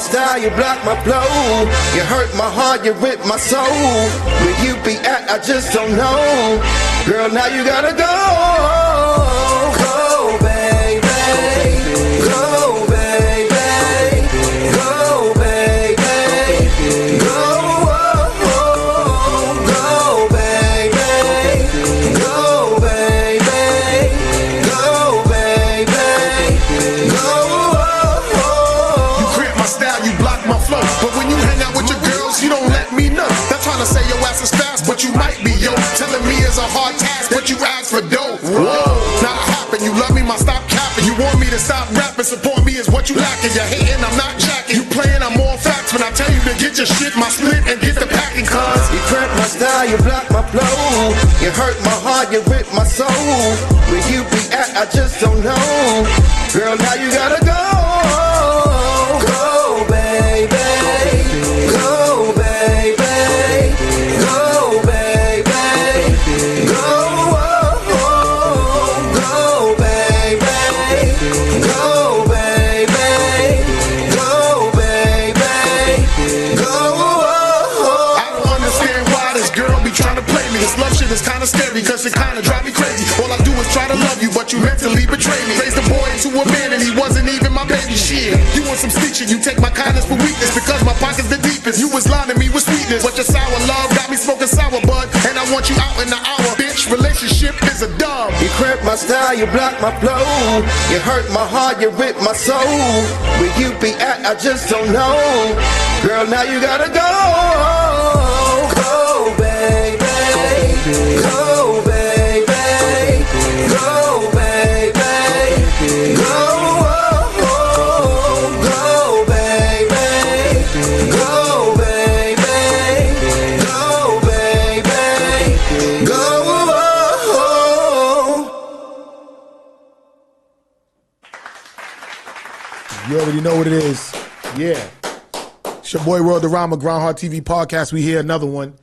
my style, you block my flow. You hurt my heart, you rip my soul. Where you be at, I just don't know. Girl, now you gotta go. Go, baby. Go, baby. Go, baby. Go, go, baby. Go, baby. Go, baby. Go. You cramp my style, you block my flow. But when you hang out with your girls, you don't let me know. They're trying to say your ass is fast, but you might be, yo. Telling me it's a hard task, but you ask for dough. Whoa, not happen. You love me, my stop capping. You want me to stop rapping, support me is what you lacking. You're hating, I'm not jacking. You playing, I'm all facts. When I tell you to get your shit, my split, and get the packing, cuz you cramp my style, you block my flow. You hurt my heart, you rip my soul. Where you be at, I just don't know. Girl, now you gotta go. Go, baby. Go, baby. Go, baby. Go, go, baby. Go, baby. Go, baby. Go. I don't understand why this girl be trying to play me. This love shit is kinda scary, cause it kinda drive me crazy. All I do is try to love you, but you mentally betray me. Raised a boy into a man and he wasn't even my baby. Shit, you want some stitching, you take my kindness for weakness. Because my pocket's the deepest, you was lying to me with sweetness. But your sour love got me smoking sour bud, and I want you out in the hour. Bitch, relationship is a dub. You cramp my style, you block my flow. You hurt my heart, you rip my soul. Where you be at, I just don't know. Girl, now you gotta go. Go, baby. Go, baby. Go, baby. Go, go, baby. Go, baby. Go, baby. Go. You already know what it is. Yeah. It's your boy World Rama, Grindhardtv podcast. We hear another one.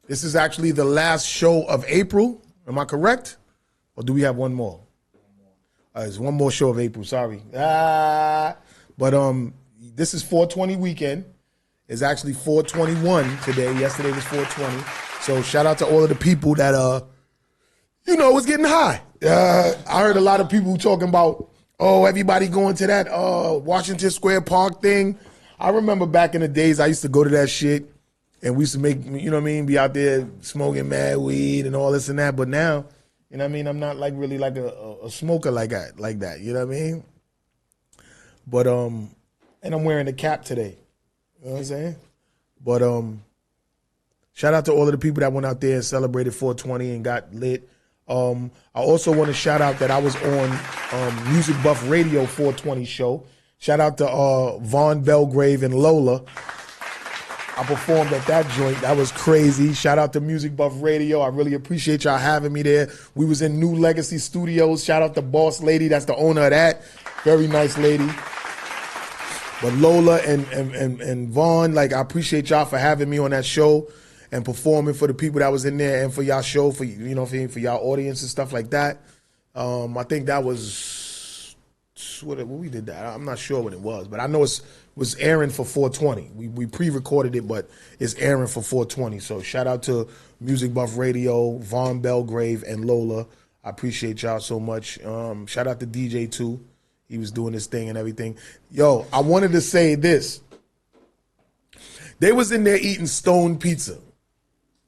This is actually the last show of April. Am I correct? Or do we have one more? There's one more show of April, sorry. But this is 420 weekend. It's actually 421 today. Yesterday was 420. So shout out to all of the people that, was getting high. I heard a lot of people talking about, everybody going to that Washington Square Park thing. I remember back in the days, I used to go to that shit, and we used to make, be out there smoking mad weed and all this and that. But now, I'm not like really like a smoker like that, you know what I mean? But, and I'm wearing a cap today, you know what I'm saying? But shout out to all of the people that went out there and celebrated 420 and got lit. I also want to shout out that I was on Music Buff Radio 420 show. Shout out to Vaughn Belgrave and Lola. I performed at that joint. That was crazy. Shout out to Music Buff Radio. I really appreciate y'all having me there. We was in New Legacy Studios. Shout out to Boss Lady. That's the owner of that. Very nice lady. But Lola and Vaughn, I appreciate y'all for having me on that show and performing for the people that was in there and for y'all show, for y'all audience and stuff like that. I think that was what we did that. I'm not sure what it was, but I know it was airing for 420. We pre-recorded it, but it's airing for 420. So shout out to Music Buff Radio, Vaughn Belgrave, and Lola. I appreciate y'all so much. Shout out to DJ too. He was doing his thing and everything. Yo, I wanted to say this. They was in there eating stone pizza.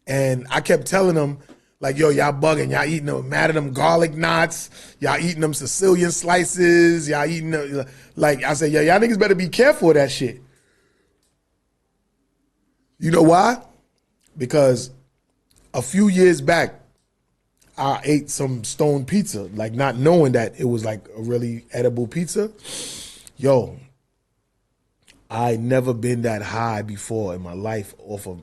And I kept telling them, y'all bugging. Y'all eating them, mad at them garlic knots. Y'all eating them Sicilian slices. Y'all eating them, I said, y'all niggas better be careful of that shit. You know why? Because a few years back, I ate some stone pizza, not knowing that it was a really edible pizza. Yo, I never been that high before in my life off of,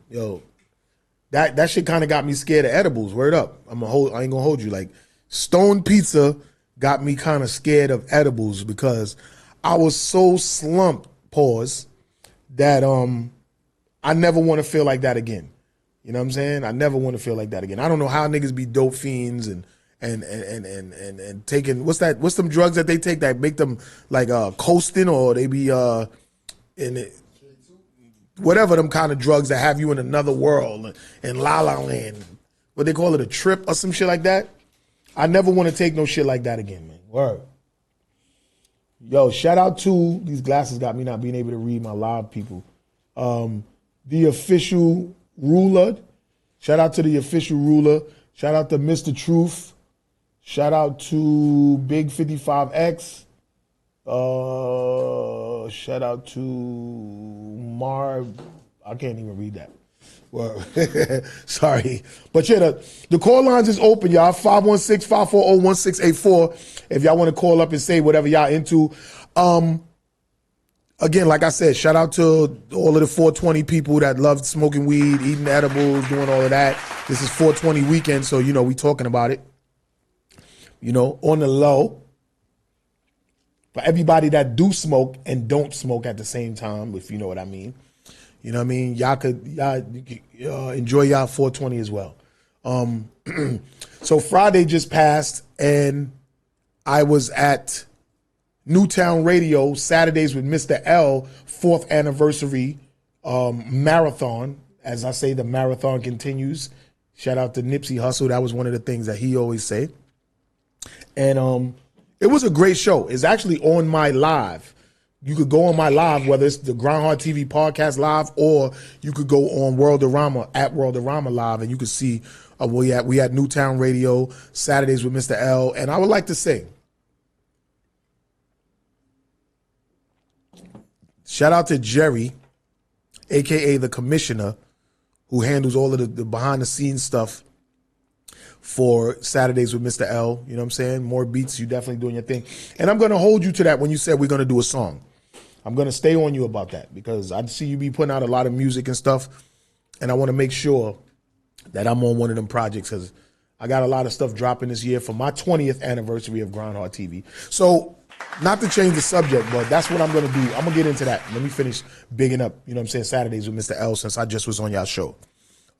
that shit kind of got me scared of edibles. Word up. I ain't gonna hold you. Stone pizza got me kind of scared of edibles because I was so slumped, that I never want to feel like that again. You know what I'm saying? I never want to feel like that again. I don't know how niggas be dope fiends and taking what's them drugs that they take that make them coasting, or they be in it. whatever them kind of drugs that have you in another world, in La La Land, what they call it, a trip or some shit like that. I never want to take no shit like that again, man. Word. Yo, shout out to, these glasses got me not being able to read my live people. The Official Ruler. Shout out to the Official Ruler. Shout out to Mr. Truth. Shout out to Big 55X. Shout out to Marv. I can't even read that. Well, sorry. But yeah, the call lines is open, y'all. 516-540-1684. If y'all want to call up and say whatever y'all into. Again, like I said, shout out to all of the 420 people that love smoking weed, eating edibles, doing all of that. This is 420 weekend, so, you know, we talking about it. You know, on the low. For everybody that do smoke and don't smoke at the same time, if you know what I mean. You know what I mean? Y'all could enjoy y'all 420 as well. So Friday just passed, and I was at Newtown Radio, Saturdays with Mr. L, 4th anniversary marathon. As I say, the marathon continues. Shout out to Nipsey Hussle. That was one of the things that he always say. And it was a great show. It's actually on my live. You could go on my live, whether it's the Grindhardtv podcast live, or you could go on Worldorama at Worldorama live, and you could see we had Newtown Radio, Saturdays with Mr. L. And I would like to say, shout out to Jerry, a.k.a. the commissioner, who handles all of the behind-the-scenes stuff for Saturdays with Mr. L. You know what I'm saying? More beats, you definitely doing your thing. And I'm going to hold you to that when you said we're going to do a song. I'm going to stay on you about that because I see you be putting out a lot of music and stuff, and I want to make sure that I'm on one of them projects because I got a lot of stuff dropping this year for my 20th anniversary of Grindhardtv. So not to change the subject, but that's what I'm going to do. I'm going to get into that. Let me finish bigging up, you know what I'm saying, Saturdays with Mr. L since I just was on y'all show.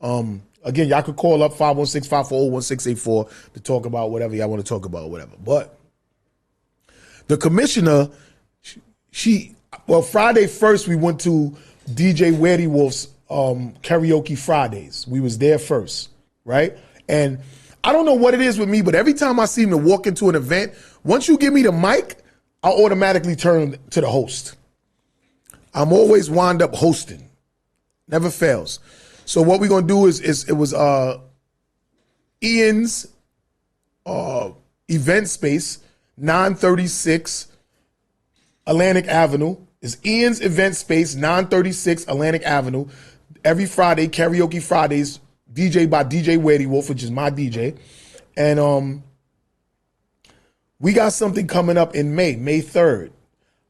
Again, y'all could call up 516-540-1684 to talk about whatever y'all want to talk about or whatever. But the commissioner, Friday first we went to DJ Weary Wolf's Karaoke Fridays. We was there first, right? And I don't know what it is with me, but every time I seem to walk into an event, once you give me the mic, I automatically turn to the host. I'm always wind up hosting. Never fails. So what we're gonna do is it was Ian's event space, 936 Atlantic Avenue. It's Ian's event space, 936 Atlantic Avenue. Every Friday, Karaoke Fridays, DJ by DJ Weary Wolf, which is my DJ. And we got something coming up in May 3rd.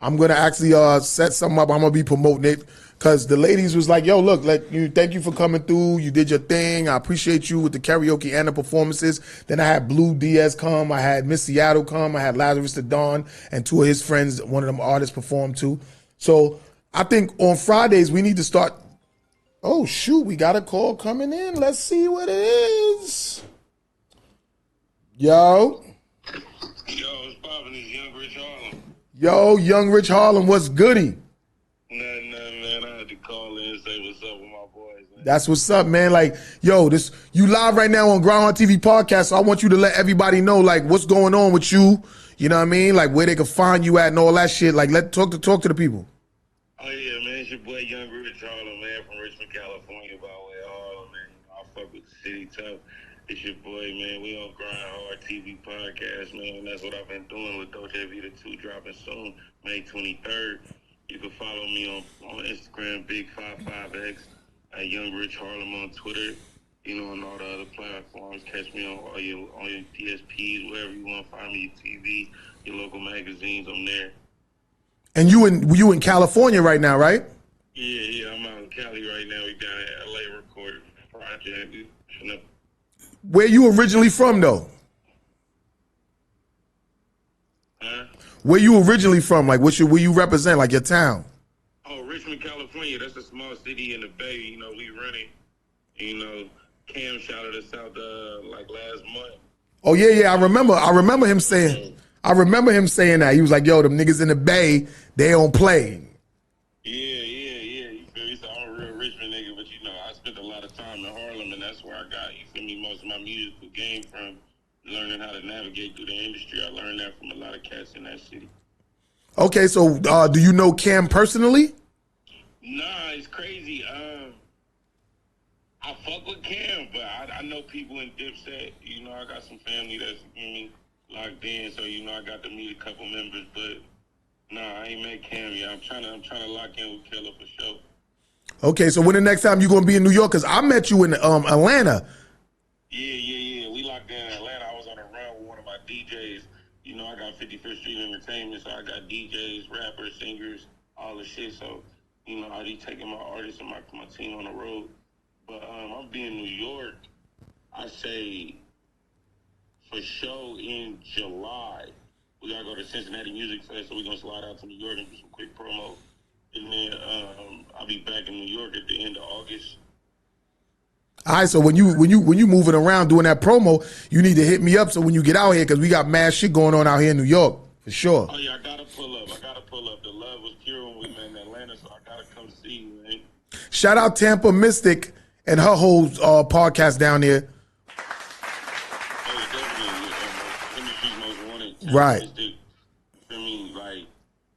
I'm gonna actually set something up. I'm gonna be promoting it. Because the ladies was like, yo, look, thank you for coming through. You did your thing. I appreciate you with the karaoke and the performances. Then I had Blue Diaz come. I had Miss Seattle come. I had Lazarus the Dawn and two of his friends, one of them artists performed too. So I think on Fridays we need to start. Oh, shoot, we got a call coming in. Let's see what it is. Yo. Yo, what's poppin'? It's Young Rich Harlem. Yo, Young Rich Harlem, what's goody? Nothing, man. I had to call in and say what's up with my boys, man. That's what's up, man. Like, yo, you live right now on Grindhardtv podcast, so I want you to let everybody know, like, what's going on with you. You know what I mean? Like, where they can find you at and all that shit. Like, talk to the people. Oh, yeah, man. It's your boy, Young Rich Harlem, man, from Richmond, California, by way of Harlem, man. I fuck with the city tough. It's your boy, man. We on Grindhardtv podcast, man. That's what I've been doing with Dolce Vita 2 dropping soon, May 23rd. You can follow me on Instagram, Big55X, at Young Rich Harlem on Twitter, you know, and all the other platforms. Catch me on all your DSPs, wherever you want to find me, your TV, your local magazines, I'm there. And you in California right now, right? Yeah, I'm out in Cali right now. We down in LA recording project. Where you originally from, though? Huh? Where you originally from? Like, where you represent, like your town? Oh, Richmond, California. That's a small city in the Bay. You know, we running. You know, Cam shouted us out like last month. Oh yeah. I remember him saying. I remember him saying that. He was like, "Yo, them niggas in the Bay, they don't play." Yeah. You feel me? So I'm a real game from learning how to navigate through the industry. I learned that from a lot of cats in that city. Okay, so do you know Cam personally? Nah, it's crazy. I fuck with Cam, but I know people in Dipset. You know, I got some family that's locked in, so you know I got to meet a couple members. But nah, I ain't met Cam yet. I'm trying to lock in with Killer for sure. Okay, so when the next time you gonna be in New York? Cause I met you in Atlanta. Yeah. We locked in Atlanta. I was on a run with one of my DJs. You know, I got 51st Street Entertainment, so I got DJs, rappers, singers, all the shit. So, you know, I be taking my artists and my team on the road. But I'll be in New York, I say, for sure in July. We got to go to Cincinnati Music Fest, so we're going to slide out to New York and do some quick promo. And then I'll be back in New York at the end of August. All right, so when you moving around doing that promo, you need to hit me up so when you get out here, because we got mad shit going on out here in New York, for sure. Oh, yeah, I got to pull up. The love was pure when we met in Atlanta, so I got to come see you, man. Shout out Tampa Mystic and her whole podcast down there. Oh, definitely. Industry's most wanted. Right. Mystic, for me, like,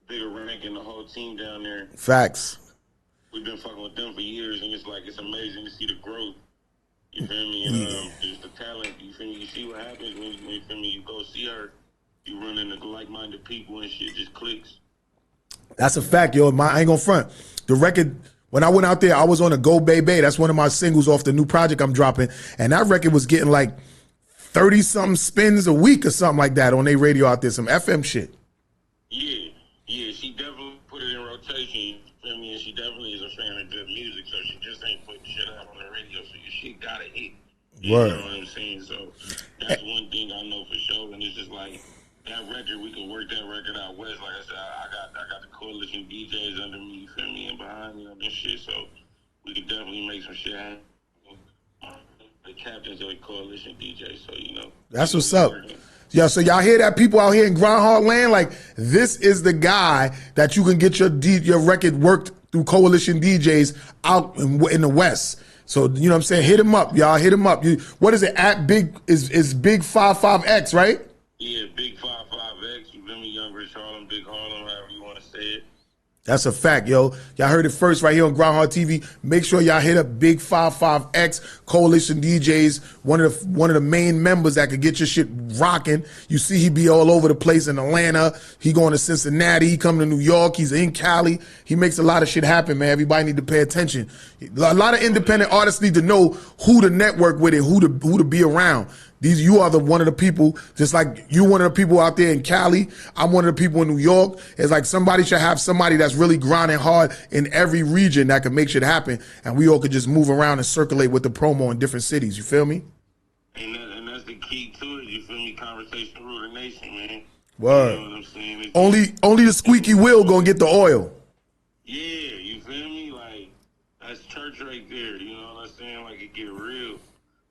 bigger rank and the whole team down there. Facts. We've been fucking with them for years, and it's like, it's amazing to see the growth. You feel me? And just the talent. You feel me? You see what happens when you feel me? You go see her. You run into like-minded people and shit just clicks. That's a fact, yo. I ain't gonna front. The record, when I went out there, I was on a Go Bay Bay. That's one of my singles off the new project I'm dropping. And that record was getting like 30-something spins a week or something like that on their radio out there, some FM shit. Yeah, she definitely put it in rotation. You feel me? And she definitely is a fan of good music, so she just ain't putting shit out on the radio, so your shit gotta hit. You Word. know what I'm saying? So that's one thing I know for sure, and it's just like, that record, we can work that record out west. Like I said, I got the coalition DJs under me, you feel me, and behind me on this shit, so we can definitely make some shit happen. The captains of the coalition DJs, so you know. That's what's up. Yeah, so y'all hear that, people out here in Grindhardt's land? Like, this is the guy that you can get your record worked through coalition DJs out in the West. So, you know what I'm saying? Hit him up, y'all. Hit him up. What is it? At Big, is Big 55X, right? Yeah, Big 55X. You feel me? Young Rich Harlem, Big Harlem, however you want to say it. That's a fact, yo. Y'all heard it first right here on Grindhardtv. Make sure y'all hit up Big 55X Coalition DJs, one of the main members that could get your shit rocking. You see he be all over the place in Atlanta. He going to Cincinnati. He come to New York. He's in Cali. He makes a lot of shit happen, man. Everybody need to pay attention. A lot of independent artists need to know who to network with and who to be around. You are one of the people, just like you one of the people out there in Cali. I'm one of the people in New York. It's like somebody should have somebody that's really grinding hard in every region that can make shit happen, and we all could just move around and circulate with the promo in different cities. You feel me? And that's the key to it. You feel me? Conversation rule the nation, man. Word. You know what I'm saying? Only the squeaky wheel gonna get the oil. Yeah, you feel me? Like, that's church right there. You know what I'm saying? Like, it get real.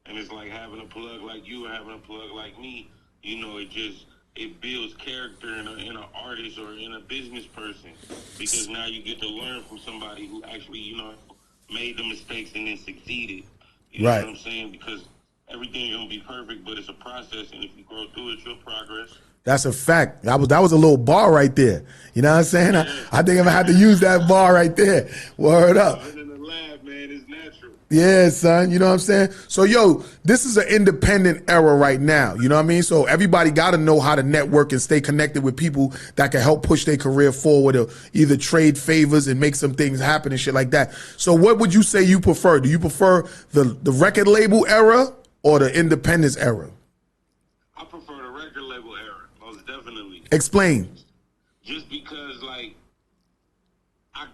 And it's like having a plug like you or having a plug like me. You know, it builds character in an artist or in a business person. Because now you get to learn from somebody who actually, you know, made the mistakes and then succeeded. You know what I'm saying? Because everything ain't gonna be perfect, but it's a process, and if you grow through it, you'll progress. That's a fact. That was a little bar right there. You know what I'm saying? Yeah. I think I'm gonna have to use that bar right there. Word up. In the lab, man, it's natural. Yeah, son. You know what I'm saying? So, yo, this is an independent era right now. You know what I mean? So everybody got to know how to network and stay connected with people that can help push their career forward or either trade favors and make some things happen and shit like that. So what would you say you prefer? Do you prefer the record label era or the independence era? I prefer the record label era, most definitely. Explain. Just because, like, I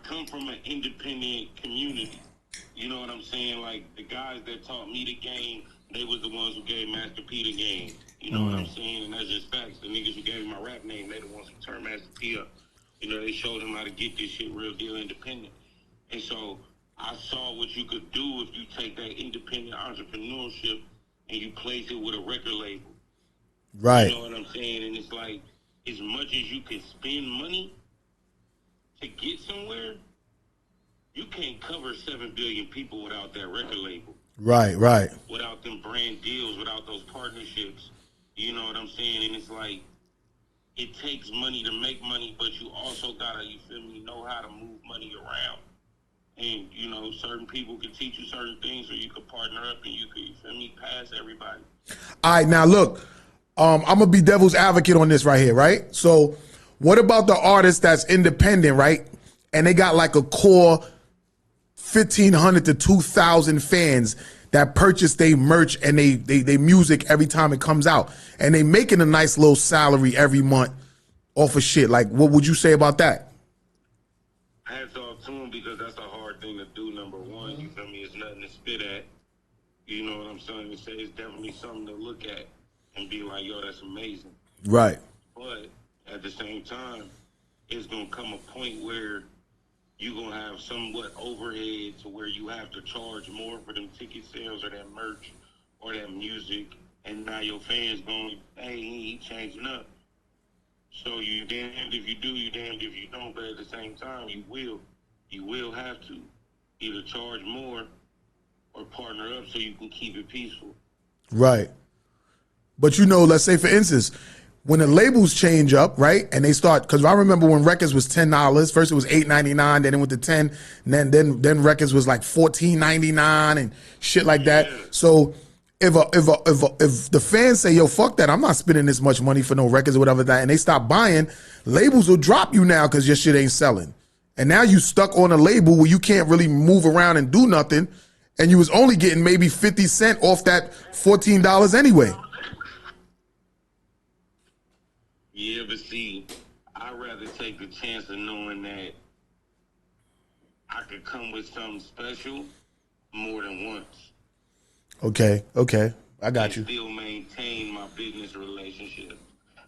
come from an independent community. You know what I'm saying? Like, the guys that taught me the game, they was the ones who gave Master P the game. You know what I'm saying? And that's just facts. The niggas who gave me my rap name, they the ones who turned Master P up. You know, they showed him how to get this shit real deal independent. And so I saw what you could do if you take that independent entrepreneurship and you place it with a record label. Right. You know what I'm saying? And it's like, as much as you can spend money to get somewhere, you can't cover 7 billion people without that record label. Right, right. Without them brand deals, without those partnerships. You know what I'm saying? And it's like, it takes money to make money, but you also gotta, you feel me, know how to move money around. And, you know, certain people can teach you certain things, or you could partner up and you could, you feel me, pass everybody. All right, now look, I'm gonna be devil's advocate on this right here, right? So what about the artist that's independent, right? And they got like a core 1,500 to 2,000 fans that purchase their merch and they music every time it comes out, and they making a nice little salary every month off of shit. Like, what would you say about that? Hats off to them, because that's a hard thing to do. Number one, you feel me, it's nothing to spit at. You know what I'm saying? It's definitely something to look at and be like, yo, that's amazing. Right. But at the same time, it's gonna come a point where you're going to have somewhat overhead to where you have to charge more for them ticket sales or that merch or that music, and now your fans going, hey, he changing up. So you damned if you do, you damned if you don't, but at the same time, you will have to either charge more or partner up so you can keep it peaceful. Right. But you know, let's say for instance, when the labels change up, right, and they start, because I remember when records was $10, first it was $8.99, then it went to 10, and then records was like $14.99 and shit like that. So if the fans say, yo, fuck that, I'm not spending this much money for no records or whatever that, and they stop buying, labels will drop you now because your shit ain't selling, and now you stuck on a label where you can't really move around and do nothing, and you was only getting maybe 50 cents off that $14 anyway. Yeah, but see, I'd rather take the chance of knowing that I could come with something special more than once. Okay, I got you. Still maintain my business relationship,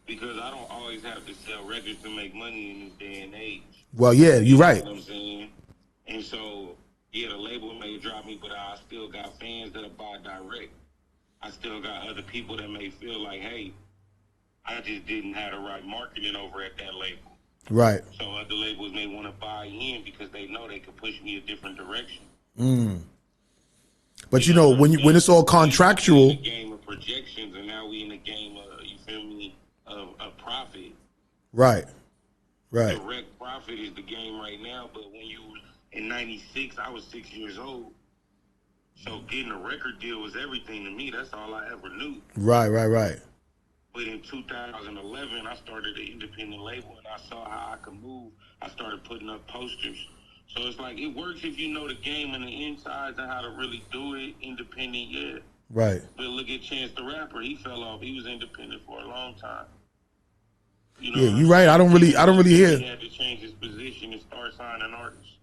because I don't always have to sell records to make money in this day and age. Well, yeah, you're right. You know what I'm saying? And so, yeah, the label may drop me, but I still got fans that'll buy direct. I still got other people that may feel like, hey, I just didn't have the right marketing over at that label. Right. So other labels may want to buy in because they know they could push me a different direction. But you know, when it's all contractual. We in the game of projections, and now we in the game of, you feel me, of profit. Right. Right. Direct profit is the game right now. But when you in '96, I was 6 years old. So getting a record deal was everything to me. That's all I ever knew. Right. But in 2011, I started an independent label, and I saw how I could move. I started putting up posters. So it's like, it works if you know the game and the insides and how to really do it independent, yeah. Right. But look at Chance the Rapper. He fell off. He was independent for a long time. You know, yeah, you're right. I don't really hear. He had to change his position and start signing artists.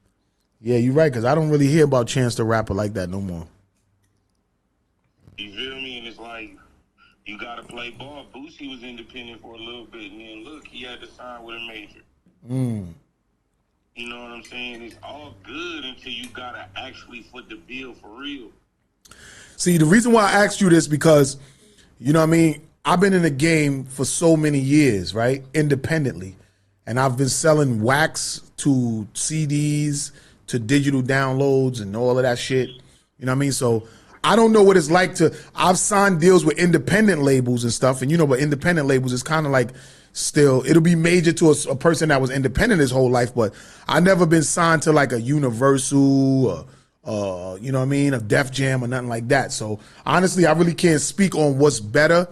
Yeah, you're right, because I don't really hear about Chance the Rapper like that no more. You feel me? And it's like, you got to play ball. Boosie was independent for a little bit, and then look, he had to sign with a major. You know what I'm saying? It's all good until you got to actually foot the bill for real. See, the reason why I asked you this, because, you know what I mean, I've been in the game for so many years, right, independently. And I've been selling wax to CDs, to digital downloads and all of that shit. You know what I mean? So I don't know what it's like to, I've signed deals with independent labels and stuff. And you know, but independent labels is kind of like still, it'll be major to a person that was independent his whole life. But I never been signed to like a Universal or, you know what I mean, a Def Jam or nothing like that. So honestly, I really can't speak on what's better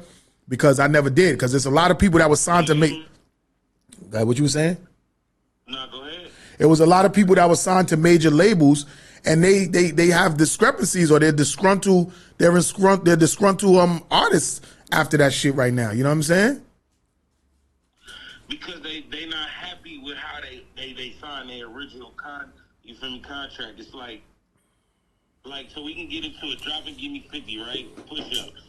because I never did. Because there's a lot of people that was signed to make, what you were saying? No, go ahead. It was a lot of people that were signed to major labels, and they have discrepancies, or they're disgruntled artists after that shit right now. You know what I'm saying? Because they not happy with how they signed their original contract. It's like so we can get into it. Drop and give me 50, right? Push-ups.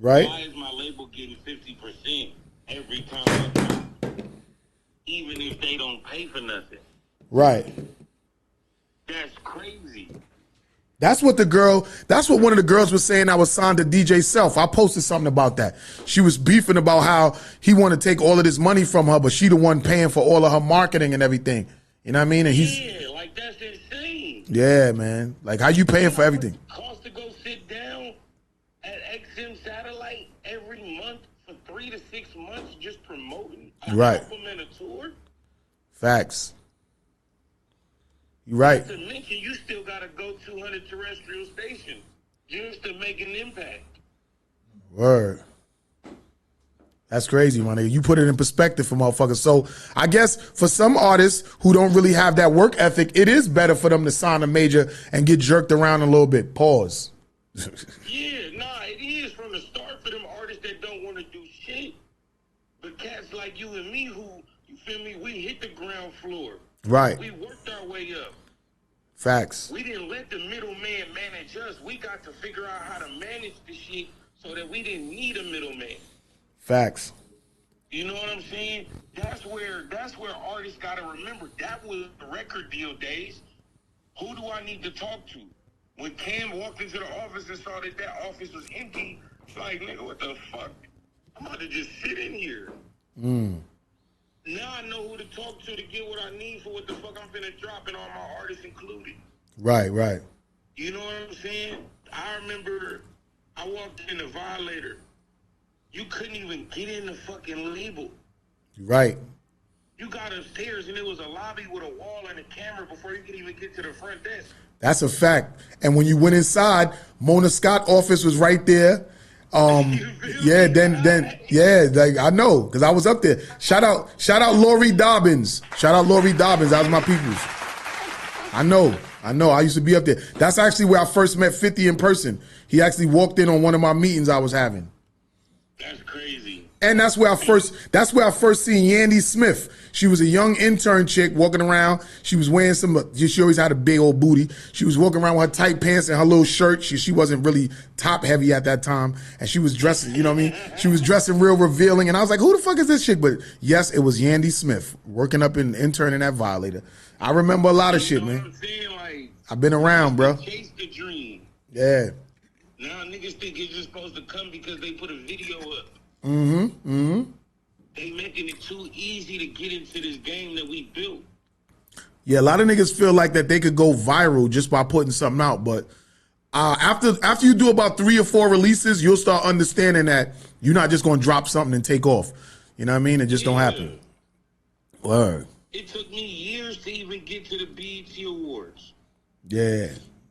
Right. Why is my label getting 50% every time? Even if they don't pay for nothing. Right. That's crazy. That's what one of the girls was saying. I was signed to DJ Self. I posted something about that. She was beefing about how he wanted to take all of this money from her, but she the one paying for all of her marketing and everything. You know what I mean? And yeah, like that's insane. Yeah, man. Like, how you paying for everything? Cost to go sit down at XM Satellite every month for 3 to 6 months just promoting a Right. album and a tour. Facts. You right. To mention, you still got to go 200 terrestrial stations just to make an impact. Word. That's crazy, my nigga. You put it in perspective for motherfuckers. So I guess for some artists who don't really have that work ethic, it is better for them to sign a major and get jerked around a little bit. Pause. Yeah, nah, it is from the start for them artists that don't want to do shit. But cats like you and me who, you feel me, we hit the ground floor. Right. We worked our way up. Facts. We didn't let the middleman manage us. We got to figure out how to manage the shit so that we didn't need a middleman. Facts. You know what I'm saying? That's where artists gotta remember. That was the record deal days. Who do I need to talk to? When Cam walked into the office and saw that office was empty, it's like, nigga, what the fuck? I'm about to just sit in here. Now I know who to talk to get what I need for what the fuck I'm finna drop, and all my artists included. Right, right. You know what I'm saying? I remember I walked in the Violator. You couldn't even get in the fucking label. Right. You got upstairs and it was a lobby with a wall and a camera before you could even get to the front desk. That's a fact. And when you went inside, Mona Scott office was right there. Yeah, like I know, because I was up there. Shout out Lori Dobbins. Shout out Lori Dobbins. That was my peoples. I know. I used to be up there. That's actually where I first met 50 in person. He actually walked in on one of my meetings I was having. That's crazy. And that's where I first seen Yandy Smith. She was a young intern chick walking around. She was wearing she always had a big old booty. She was walking around with her tight pants and her little shirt. She wasn't really top heavy at that time. And she was dressing, you know what I mean? She was dressing real revealing. And I was like, who the fuck is this chick? But yes, it was Yandy Smith working up in interning at Violator. I remember a lot of shit, man. Like, I've been around, bro. Chase the dream. Yeah. Now niggas think it's just supposed to come because they put a video up. They making it too easy to get into this game that we built. Yeah, a lot of niggas feel like that they could go viral just by putting something out, but after you do about 3 or 4 releases, you'll start understanding that you're not just gonna drop something and take off. You know what I mean? It just don't happen. Word. It took me years to even get to the BET Awards. Yeah.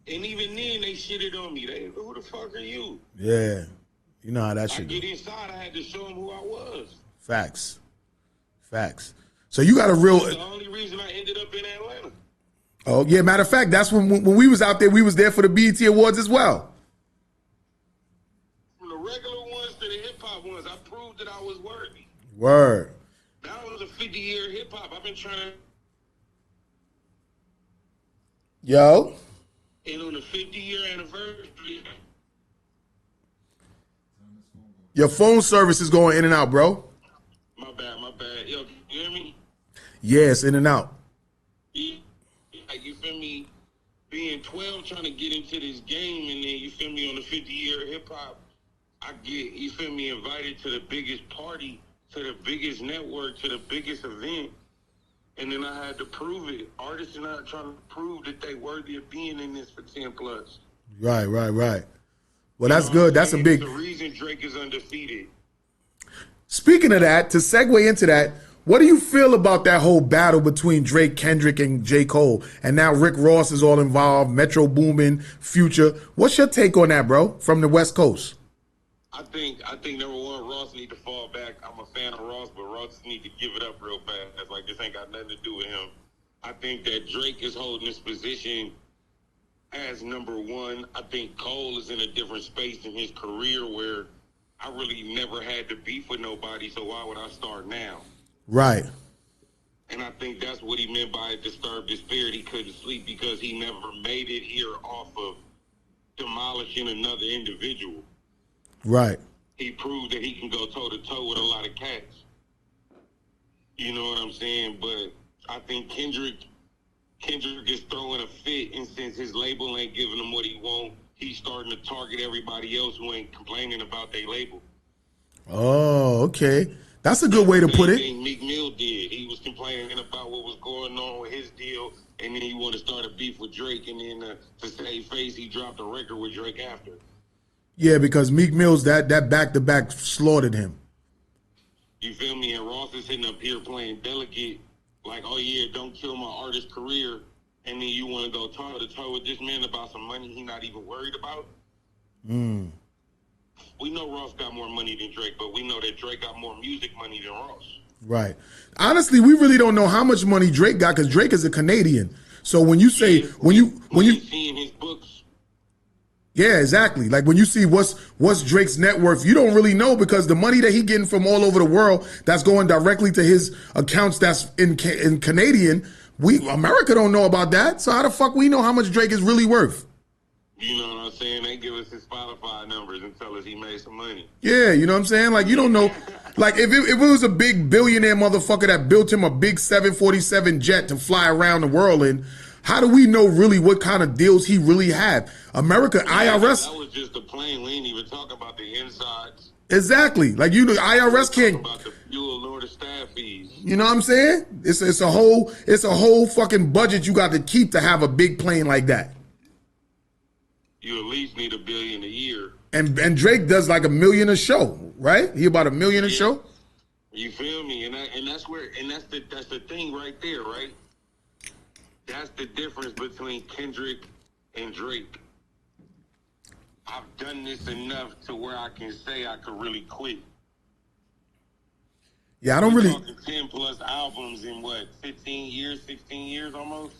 And even then, they shitted on me. Who the fuck are you? Yeah. You know how that shit get inside, I had to show them who I was. Facts. So you got a real... That's the only reason I ended up in Atlanta. Oh, yeah. Matter of fact, that's when we was out there, we was there for the BET Awards as well. From the regular ones to the hip-hop ones, I proved that I was worthy. Word. That was a 50-year hip-hop. I've been trying to... Yo. And on the 50-year anniversary... Your phone service is going in and out, bro. My bad. Yo, you hear me? Yes, in and out. Like, you feel me? Being 12, trying to get into this game, and then, you feel me, on the 50-year hip-hop, I get, you feel me, invited to the biggest party, to the biggest network, to the biggest event, and then I had to prove it. Artists are not trying to prove that they worthy of being in this for 10 plus. Right. Well, that's good. That's a big... The reason Drake is undefeated. Speaking of that, to segue into that, what do you feel about that whole battle between Drake, Kendrick, and J. Cole? And now Rick Ross is all involved, Metro Boomin, Future. What's your take on that, bro, from the West Coast? I think number one, Ross need to fall back. I'm a fan of Ross, but Ross need to give it up real fast. Like, this ain't got nothing to do with him. I think that Drake is holding this position as number one. I think Cole is in a different space in his career where I really never had to beef with nobody, so why would I start now? Right. And I think that's what he meant by disturbed his spirit. He couldn't sleep because he never made it here off of demolishing another individual. Right. He proved that he can go toe-to-toe with a lot of cats. You know what I'm saying? But I think Kendrick is throwing a fit, and since his label ain't giving him what he want, he's starting to target everybody else who ain't complaining about their label. Oh, okay. That's a good way to put it. Meek Mill did. He was complaining about what was going on with his deal, and then you want to start a beef with Drake, and then to save face, he dropped a record with Drake after. Yeah, because Meek Mill's that back-to-back slaughtered him. You feel me? And Ross is sitting up here playing delicate, like, oh yeah, don't kill my artist career, and then you want to go toe-to-toe with this man about some money he not even worried about? We know Ross got more money than Drake, but we know that Drake got more music money than Ross. Right. Honestly, we really don't know how much money Drake got because Drake is a Canadian. So when you say when you see in his books, yeah, exactly. Like when you see what's Drake's net worth, you don't really know because the money that he getting from all over the world that's going directly to his accounts that's in Canadian, America don't know about that. So how the fuck we know how much Drake is really worth? You know what I'm saying? They give us his Spotify numbers and tell us he made some money. Yeah, you know what I'm saying? Like, you don't know. Like, if it was a big billionaire motherfucker that built him a big 747 jet to fly around the world in, how do we know really what kind of deals he really had? America, IRS. That was just the plane. We ain't even talk about the insides. Exactly. Like, you know, IRS can't. About the fuel or the staff fees. You know what I'm saying? It's a whole fucking budget you got to keep to have a big plane like that. You at least need $1 billion a year. And Drake does like $1 million a show, right? He about $1 million a show. You feel me? And that's the thing right there, right? That's the difference between Kendrick and Drake. I've done this enough to where I can say I could really quit. Yeah, I don't really. 10 plus albums in what, 15 years, 16 years almost?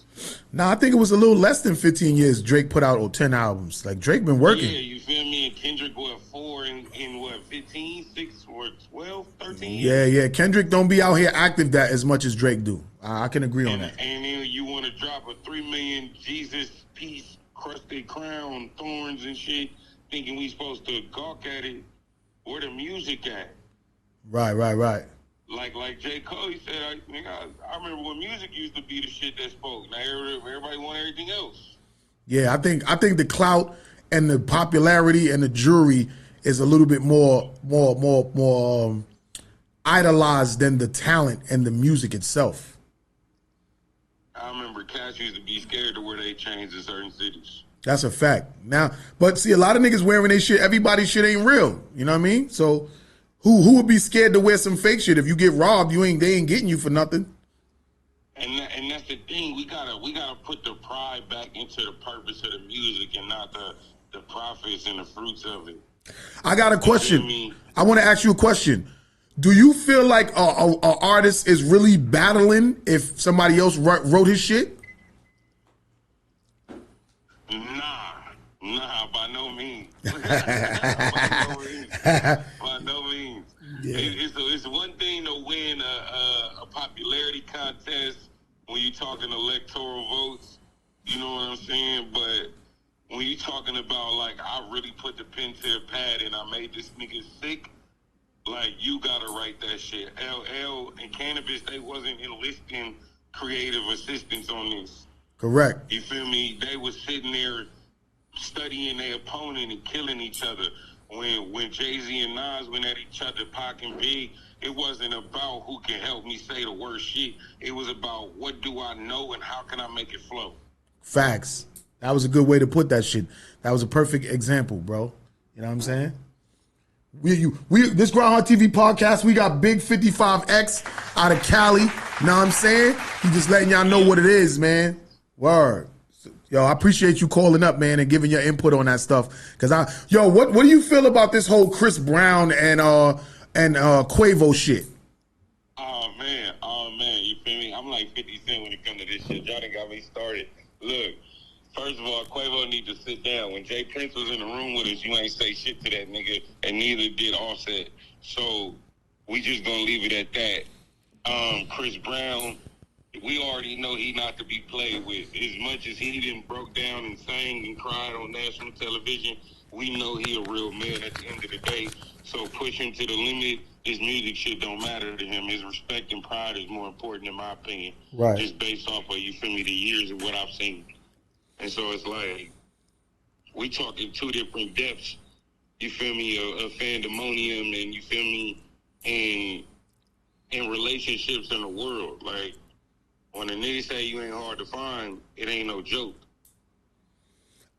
Nah, I think it was a little less than 15 years Drake put out 10 albums. Like Drake been working. Yeah, you feel me? And Kendrick, what, 4 in what, 15, 6 or 12, 13 years? Yeah. Kendrick don't be out here active that as much as Drake do. I can agree on that. And then you want to drop a 3 million Jesus piece, crusted crown, thorns and shit, thinking we supposed to gawk at it. Where the music at? Right. Like J. Cole, he said, I remember when music used to be the shit that spoke. Now everybody want everything else. Yeah, I think the clout and the popularity and the jury is a little bit more idolized than the talent and the music itself. I remember cats used to be scared to wear their chains in certain cities. That's a fact. Now, but see, a lot of niggas wearing their shit. Everybody's shit ain't real. You know what I mean? So. Who would be scared to wear some fake shit? If you get robbed, they ain't getting you for nothing. And that's the thing. We gotta put the pride back into the purpose of the music and not the profits and the fruits of it. I got a question. I want to ask you a question. Do you feel like a artist is really battling if somebody else wrote his shit? Nah, by no means. By no means. Yeah. It's one thing to win a popularity contest when you're talking electoral votes. You know what I'm saying? But when you're talking about, like, I really put the pen to the pad and I made this nigga sick, like, you gotta write that shit. LL and Cannabis, they wasn't enlisting creative assistance on this. Correct. You feel me? They was sitting there studying their opponent and killing each other. When Jay-Z and Nas went at each other, Pac and Big, it wasn't about who can help me say the worst shit. It was about what do I know and how can I make it flow. Facts. That was a good way to put that shit. That was a perfect example, bro. You know what I'm saying? This Grindhardtv podcast, we got Big 55X out of Cali. You know what I'm saying? He just letting y'all know what it is, man. Word. Yo, I appreciate you calling up, man, and giving your input on that stuff. What do you feel about this whole Chris Brown and Quavo shit? Oh man, you feel me? I'm like 50 Cent when it comes to this shit. Y'all done got me started. Look, first of all, Quavo need to sit down. When Jay Prince was in the room with us, you ain't say shit to that nigga, and neither did Offset. So we just gonna leave it at that. Chris Brown, we already know he not to be played with. As much as he done broke down and sang and cried on national television, we know he a real man at the end of the day. So push him to the limit. His music shit don't matter to him. His respect and pride is more important in my opinion. Right. Just based off of, you feel me, the years of what I've seen. And so it's like, we talking two different depths, you feel me, of fandemonium and, you feel me, and relationships in the world. Like, when a nigga say you ain't hard to find, it ain't no joke.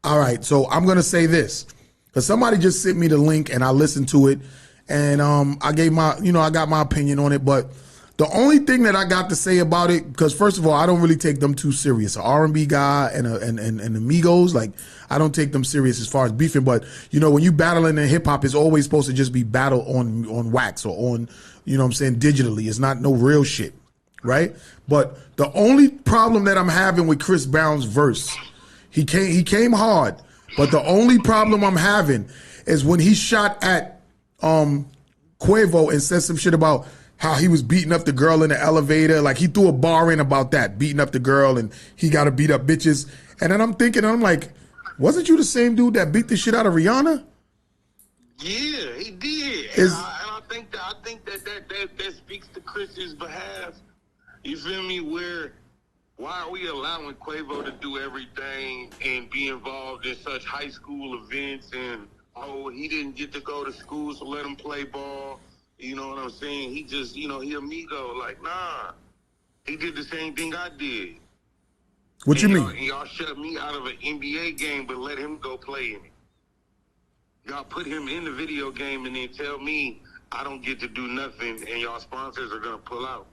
All right, so I'm gonna say this because somebody just sent me the link and I listened to it, and I gave my, I got my opinion on it, but the only thing that I got to say about it, because first of all, I don't really take them too serious. An R&B guy and Amigos, like I don't take them serious as far as beefing. But when you battling in hip hop, it's always supposed to just be battle on wax or on, digitally. It's not no real shit, right? But the only problem that I'm having with Chris Brown's verse, he came hard, but the only problem I'm having is when he shot at Quavo and said some shit about how he was beating up the girl in the elevator. Like he threw a bar in about that, beating up the girl, and he got to beat up bitches. And then I'm thinking, I'm like, wasn't you the same dude that beat the shit out of Rihanna? Yeah, he did. And I think that speaks to Chris's behalf. You feel me? Why are we allowing Quavo to do everything and be involved in such high school events? And he didn't get to go to school, so let him play ball. You know what I'm saying? He just, he amigo. Like, nah. He did the same thing I did. What you mean? Y'all shut me out of an NBA game, but let him go play in it. Y'all put him in the video game and then tell me I don't get to do nothing and y'all sponsors are going to pull out.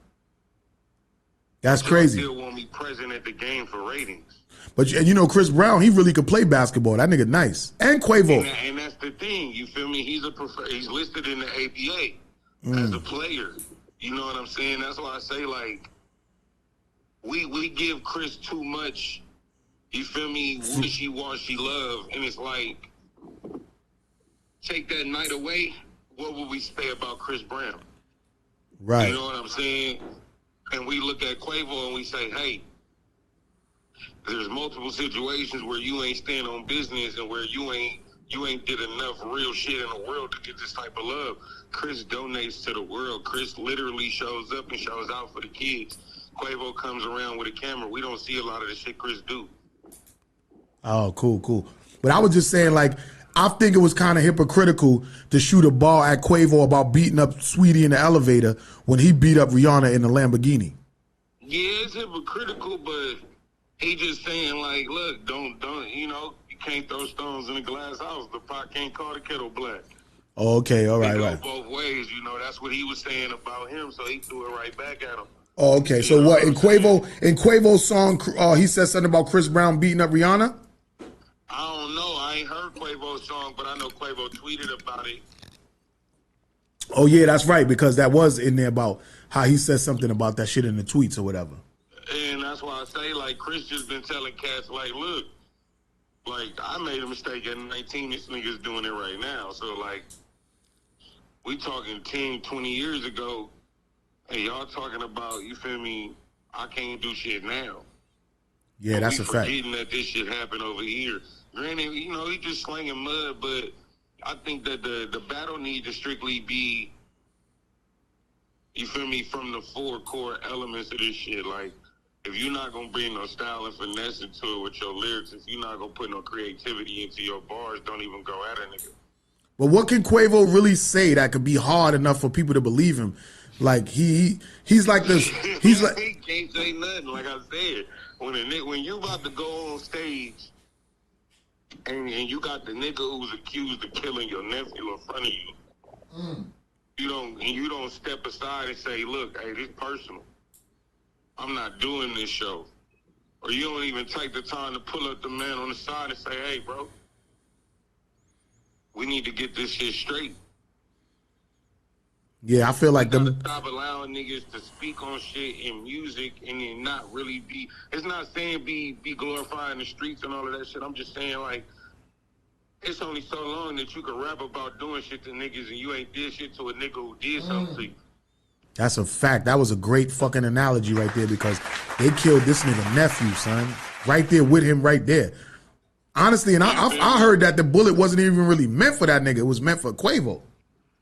That's crazy. Y'all still want me present at the game for ratings. But Chris Brown, he really could play basketball. That nigga nice. And Quavo. And that's the thing. You feel me? He's listed in the ABA. As a player, you know what I'm saying? That's why I say, like, we give Chris too much, you feel me, wishy-washy love, and it's like, take that night away, what would we say about Chris Brown? Right. You know what I'm saying? And we look at Quavo and we say, hey, there's multiple situations where you ain't stand on business and where you ain't did enough real shit in the world to get this type of love. Chris donates to the world. Chris literally shows up and shows out for the kids. Quavo comes around with a camera. We don't see a lot of the shit Chris do. Oh, cool. But I was just saying, like, I think it was kind of hypocritical to shoot a ball at Quavo about beating up Sweetie in the elevator when he beat up Rihanna in the Lamborghini. Yeah, it's hypocritical, but he just saying, like, look, don't, you can't throw stones in a glass house. The pot can't call the kettle black. Oh, okay, all right, They go right. both ways, that's what he was saying about him, so he threw it right back at him. Oh, okay. So what in Quavo's song, he said something about Chris Brown beating up Rihanna? I don't know. I ain't heard Quavo's song, but I know Quavo tweeted about it. Oh yeah, that's right, because that was in there about how he said something about that shit in the tweets or whatever. And that's why I say, like, Chris just been telling cats, like, look, like, I made a mistake at 19. This nigga's doing it right now. So, like, we talking 10, 20 years ago, and y'all talking about, you feel me, I can't do shit now. Yeah, that's a fact. Forgetting that this shit happened over here. Granted, he just slinging mud, but I think that the battle need to strictly be, you feel me, from the four core elements of this shit. Like, if you're not going to bring no style and finesse into it with your lyrics, if you're not going to put no creativity into your bars, don't even go at a nigga. But what can Quavo really say that could be hard enough for people to believe him? Like, he's like this. He's like, he can't say nothing, like I said. When you about to go on stage and you got the nigga who's accused of killing your nephew in front of you, you don't step aside and say, look, hey, this personal. I'm not doing this show. Or you don't even take the time to pull up the man on the side and say, hey, bro, we need to get this shit straight. Yeah, I feel like them. Stop allowing niggas to speak on shit in music and then not really be. It's not saying be glorifying the streets and all of that shit. I'm just saying, like, it's only so long that you can rap about doing shit to niggas and you ain't did shit to a nigga who did something to you. That's a fact. That was a great fucking analogy right there, because they killed this nigga nephew, son, right there with him, right there. Honestly, and I heard that the bullet wasn't even really meant for that nigga. It was meant for Quavo.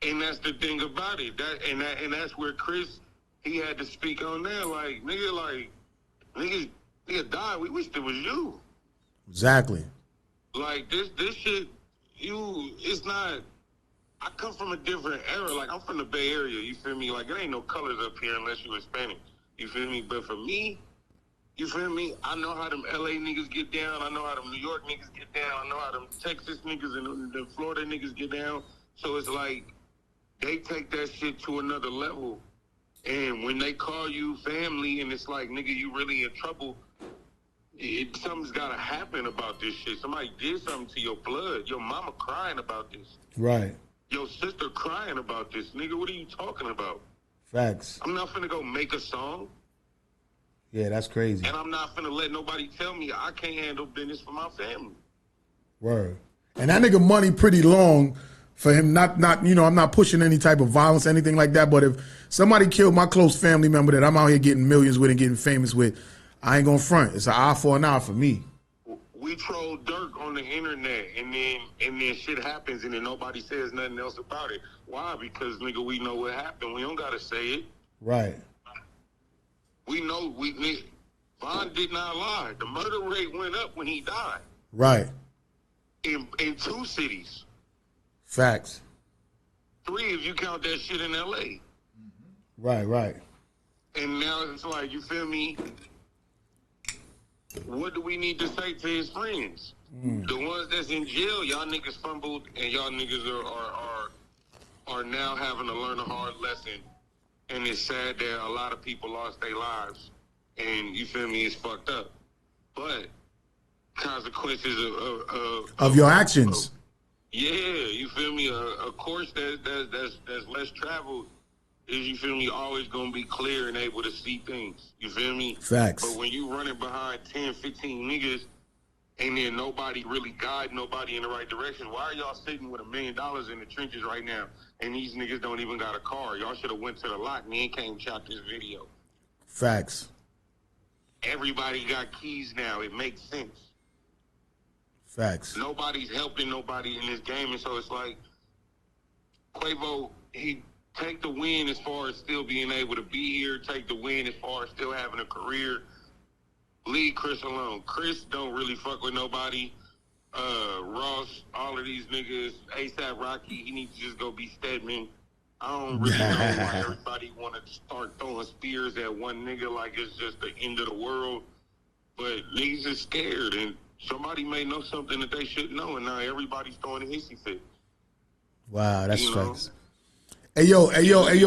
And that's the thing about it. And that's where Chris, he had to speak on that. Like, nigga died. We wish it was you. Exactly. Like, this shit, it's not. I come from a different era. Like, I'm from the Bay Area, you feel me? Like, it ain't no colors up here unless you're Hispanic, you feel me? But for me, You feel me? I know how them LA niggas get down. I know how them New York niggas get down. I know how them Texas niggas and the Florida niggas get down. So it's like they take that shit to another level. And when they call you family and it's like, nigga, you really in trouble, something's got to happen about this shit. Somebody did something to your blood. Your mama crying about this. Right. Your sister crying about this. Nigga, what are you talking about? Facts. I'm not finna go make a song. Yeah, that's crazy. And I'm not finna let nobody tell me I can't handle business for my family. Word. And that nigga money pretty long for him not you know, I'm not pushing any type of violence, anything like that, but if somebody killed my close family member that I'm out here getting millions with and getting famous with, I ain't gonna front. It's an eye for an eye for me. We troll Dirk on the internet and then shit happens and then nobody says nothing else about it. Why? Because nigga, we know what happened. We don't gotta say it. Right. We know Von did not lie. The murder rate went up when he died. Right. In 2 cities. Facts. 3 if you count that shit in LA. Right. And now it's like, you feel me? What do we need to say to his friends? The ones that's in jail, y'all niggas fumbled and y'all niggas are now having to learn a hard lesson. And it's sad that a lot of people lost their lives. And you feel me, it's fucked up. But consequences of your actions. Yeah, you feel me? A course that's less traveled is, you feel me, always gonna be clear and able to see things. You feel me? Facts. But when you running behind 10, 15 niggas and then nobody really guide nobody in the right direction, why are y'all sitting with $1 million in the trenches right now and these niggas don't even got a car? Y'all should have went to the lot and then came shot this video. Facts. Everybody got keys now. It makes sense. Facts. Nobody's helping nobody in this game, and so it's like Quavo, he take the win as far as still being able to be here, take the win as far as still having a career. Leave Chris alone. Chris don't really fuck with nobody. Ross, all of these niggas, ASAP Rocky, he needs to just go be Stedman. I don't really know why everybody want to start throwing spears at one nigga like it's just the end of the world. But niggas is scared, and somebody may know something that they shouldn't know, and now everybody's throwing a hissy fit. Wow, that's facts. Hey yo,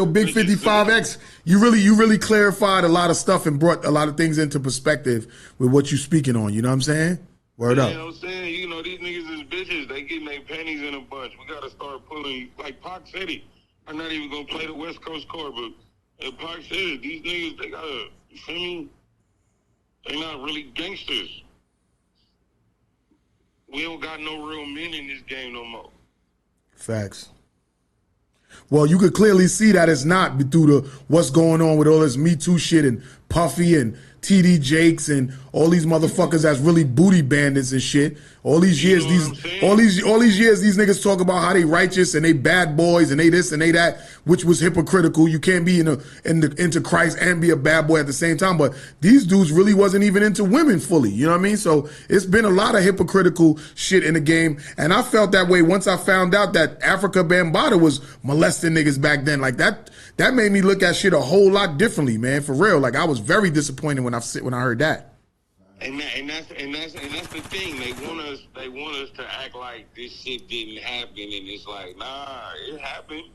Big 55X, you really clarified a lot of stuff and brought a lot of things into perspective with what you speaking on, you know what I'm saying? Word up. You know what I'm saying? You know, these niggas is bitches. They getting their pennies in a bunch. We got to start pulling, like Pac City. I'm not even going to play the West Coast court, but at Pac City, these niggas, they got to, you feel me? They not really gangsters. We don't got no real men in this game no more. Facts. Well, you could clearly see that it's not through the what's going on with all this Me Too shit and Puffy and TD Jakes and all these motherfuckers that's really booty bandits and shit. All these years, all these years, these niggas talk about how they righteous and they bad boys and they this and they that, which was hypocritical. You can't be into Christ and be a bad boy at the same time. But these dudes really wasn't even into women fully. You know what I mean? So it's been a lot of hypocritical shit in the game. And I felt that way once I found out that Africa Bambaataa was molesting niggas back then. Like that made me look at shit a whole lot differently, man. For real. Like I was very disappointed when I heard that. And that's the thing. They want us to act like this shit didn't happen, and it's like, nah, it happened.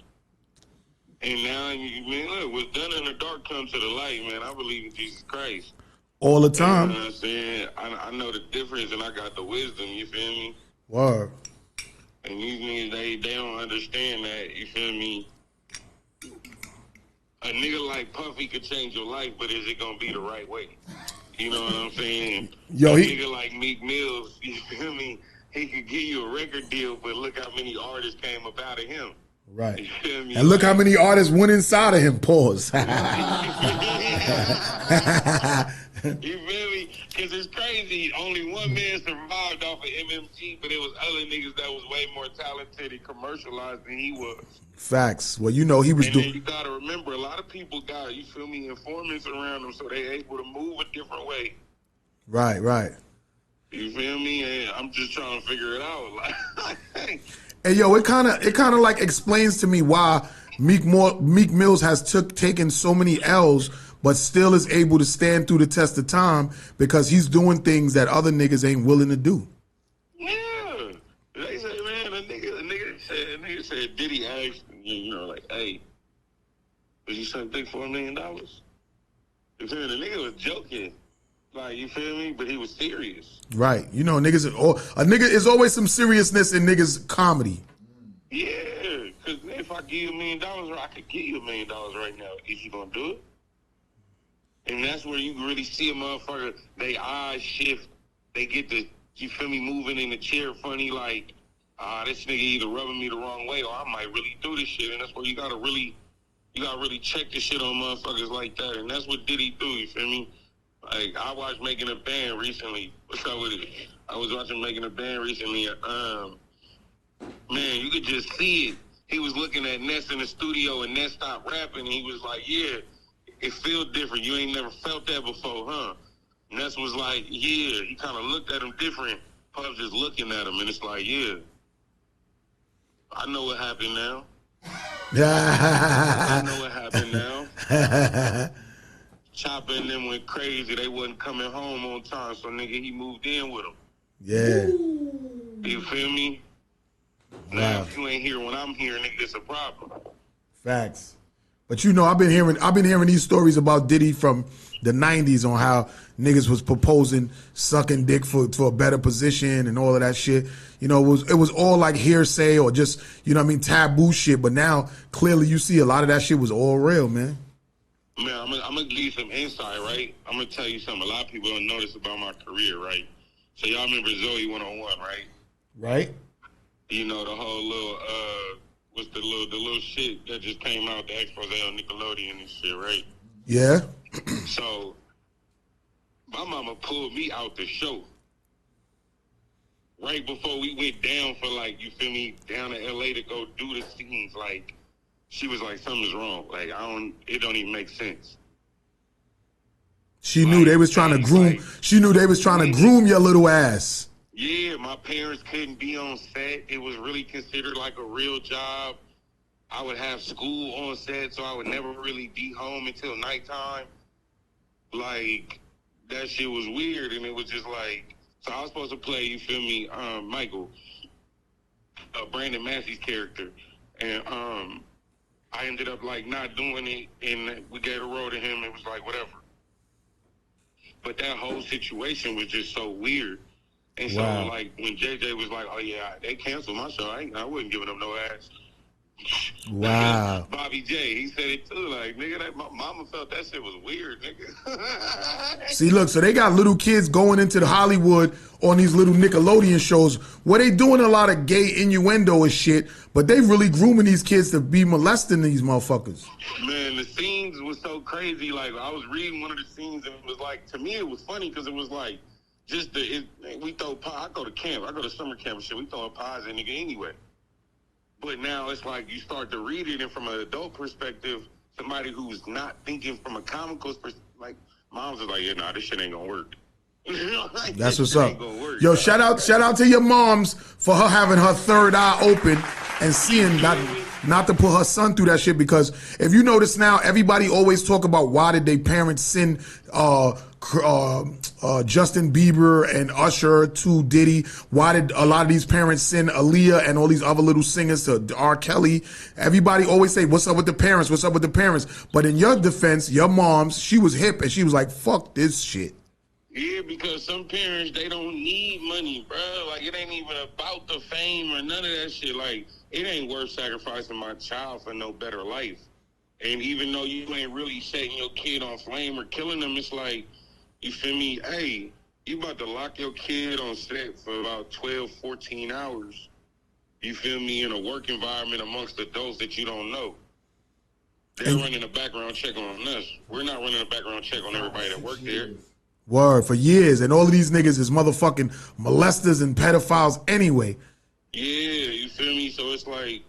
And now, man, look, what's done in the dark comes to the light, man. I believe in Jesus Christ all the time. You know what I'm saying? I know the difference, and I got the wisdom. You feel me? Word. And these niggas, they don't understand that. You feel me? A nigga like Puffy could change your life, but is it gonna be the right way? You know what I'm saying? Yo, a nigga like Meek Mills, you feel me? He could give you a record deal, but look how many artists came up out of him. Right. You feel me? And look how many artists went inside of him. Pause. You feel me? Because it's crazy. Only one man survived off of MMG, but it was other niggas that was way more talented and commercialized than he was. Facts. Well, you know, he was doing. And you got to remember, a lot of people got, you feel me, informants around them, so they able to move a different way. Right. You feel me? And I'm just trying to figure it out. Like, hey, yo, it kind of like explains to me why Meek Mills has taken so many L's, but still is able to stand through the test of time because he's doing things that other niggas ain't willing to do. Yeah. They say, man, a nigga said, Diddy asked, like, hey, would you suck dick for $1 million? You feel me? The nigga was joking. Like, you feel me? But he was serious. Right. You know, niggas, a nigga is always some seriousness in niggas' comedy. Yeah, because if I give you $1 million, I could give you $1 million right now. Is you gonna do it? And that's where you really see a motherfucker, they eyes shift. They get the, you feel me, moving in the chair funny, like, this nigga either rubbing me the wrong way or I might really do this shit. And that's where you gotta really check the shit on motherfuckers like that. And that's what Diddy do, you feel me? Like, I watched Making a Band recently. What's up with it? I was watching Making a Band recently. Man, you could just see it. He was looking at Ness in the studio, and Ness stopped rapping, and he was like, yeah, it feels different. You ain't never felt that before, huh? Ness was like, yeah. He kind of looked at him different. Puff just looking at him, and it's like, yeah. I know what happened now. I know what happened now. Chopper and them went crazy. They wasn't coming home on time, so nigga, he moved in with them. Yeah. You feel me? Wow. Now, if you ain't here when I'm here, nigga, it's a problem. Facts. But you know, I've been hearing these stories about Diddy from the 90s on how niggas was proposing sucking dick for a better position and all of that shit. You know, it was all like hearsay or just, you know what I mean, taboo shit. But now, clearly, you see a lot of that shit was all real, man. Man, I'm gonna give you some insight, right? I'm gonna tell you something. A lot of people don't know this about my career, right? So y'all remember Zoe 101, right? Right. You know, the whole little, what's the little shit that just came out, the expose on Nickelodeon and shit, right? Yeah. So, my mama pulled me out the show. Right before we went down for, like, you feel me, down to L.A. to go do the scenes, like, she was like, something's wrong. Like, it don't even make sense. She knew they was trying to groom, she knew they was trying to groom your little ass. Yeah, my parents couldn't be on set. It was really considered like a real job. I would have school on set, so I would never really be home until nighttime. Like, that shit was weird, and it was just like, so I was supposed to play, you feel me, Michael, Brandon Massey's character, and I ended up, like, not doing it, and we gave a role to him, it was like, whatever. But that whole situation was just so weird. And so, like, when JJ was like, oh, yeah, they canceled my show, I wasn't giving them no ass. Wow. Bobby J, he said it too. Like, nigga, that my mama felt that shit was weird, nigga. See, look, so they got little kids going into the Hollywood on these little Nickelodeon shows where they doing a lot of gay innuendo and shit, but they really grooming these kids to be molesting these motherfuckers. Man, the scenes was so crazy. Like, I was reading one of the scenes and it was like, to me, it was funny because it was like, we throw pie. I go to camp. I go to summer camp and shit. We throw pies at nigga anyway. But now it's like you start to read it, and from an adult perspective, somebody who's not thinking from a comical perspective, like, mom's is like, yeah, nah, this shit ain't gonna work. Like, that's what's up. Yo, shout out to your moms for her having her third eye open and seeing not to put her son through that shit, because if you notice now, everybody always talk about why did they parents send Justin Bieber and Usher to Diddy? Why did a lot of these parents send Aaliyah and all these other little singers to R. Kelly? Everybody always say, what's up with the parents? What's up with the parents? But in your defense, your mom's, she was hip and she was like, fuck this shit. Yeah, because some parents, they don't need money, bro. Like, it ain't even about the fame or none of that shit. Like, it ain't worth sacrificing my child for no better life. And even though you ain't really setting your kid on flame or killing them, it's like, you feel me? Hey, you about to lock your kid on set for about 12, 14 hours. You feel me? In a work environment amongst adults that you don't know. They're running a background check on us. We're not running a background check on everybody that worked there. Word, for years. And all of these niggas is motherfucking molesters and pedophiles anyway. Yeah, you feel me? So it's like,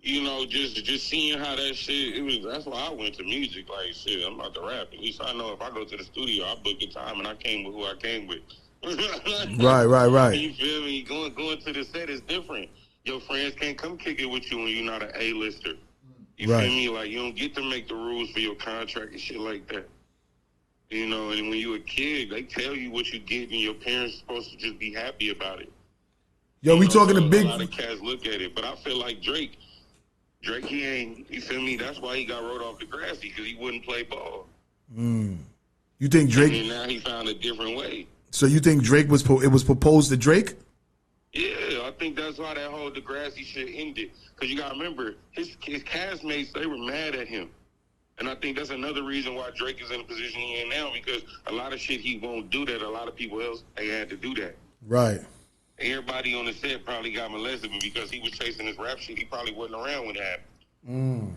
you know, just seeing how that shit, that's why I went to music. Like, shit, I'm about to rap. At least I know if I go to the studio, I book the time and I came with who I came with. Right. You feel me? Going to the set is different. Your friends can't come kick it with you when you're not an A-lister. You feel me? Like, you don't get to make the rules for your contract and shit like that. You know, and when you a kid, they tell you what you get, and your parents are supposed to just be happy about it. Yo, we talking so to big. A lot of cats look at it, but I feel like Drake, he ain't. You feel me? That's why he got wrote off the grassy, because he wouldn't play ball. You think Drake? And now he found a different way. So you think Drake was proposed to Drake? Yeah, I think that's why that whole Degrassi shit ended. Because you got to remember, his castmates, they were mad at him. And I think that's another reason why Drake is in the position he in now, because a lot of shit he won't do that. A lot of people else, they had to do that. Right. Everybody on the set probably got molested, but because he was chasing his rap shit, he probably wasn't around when it happened.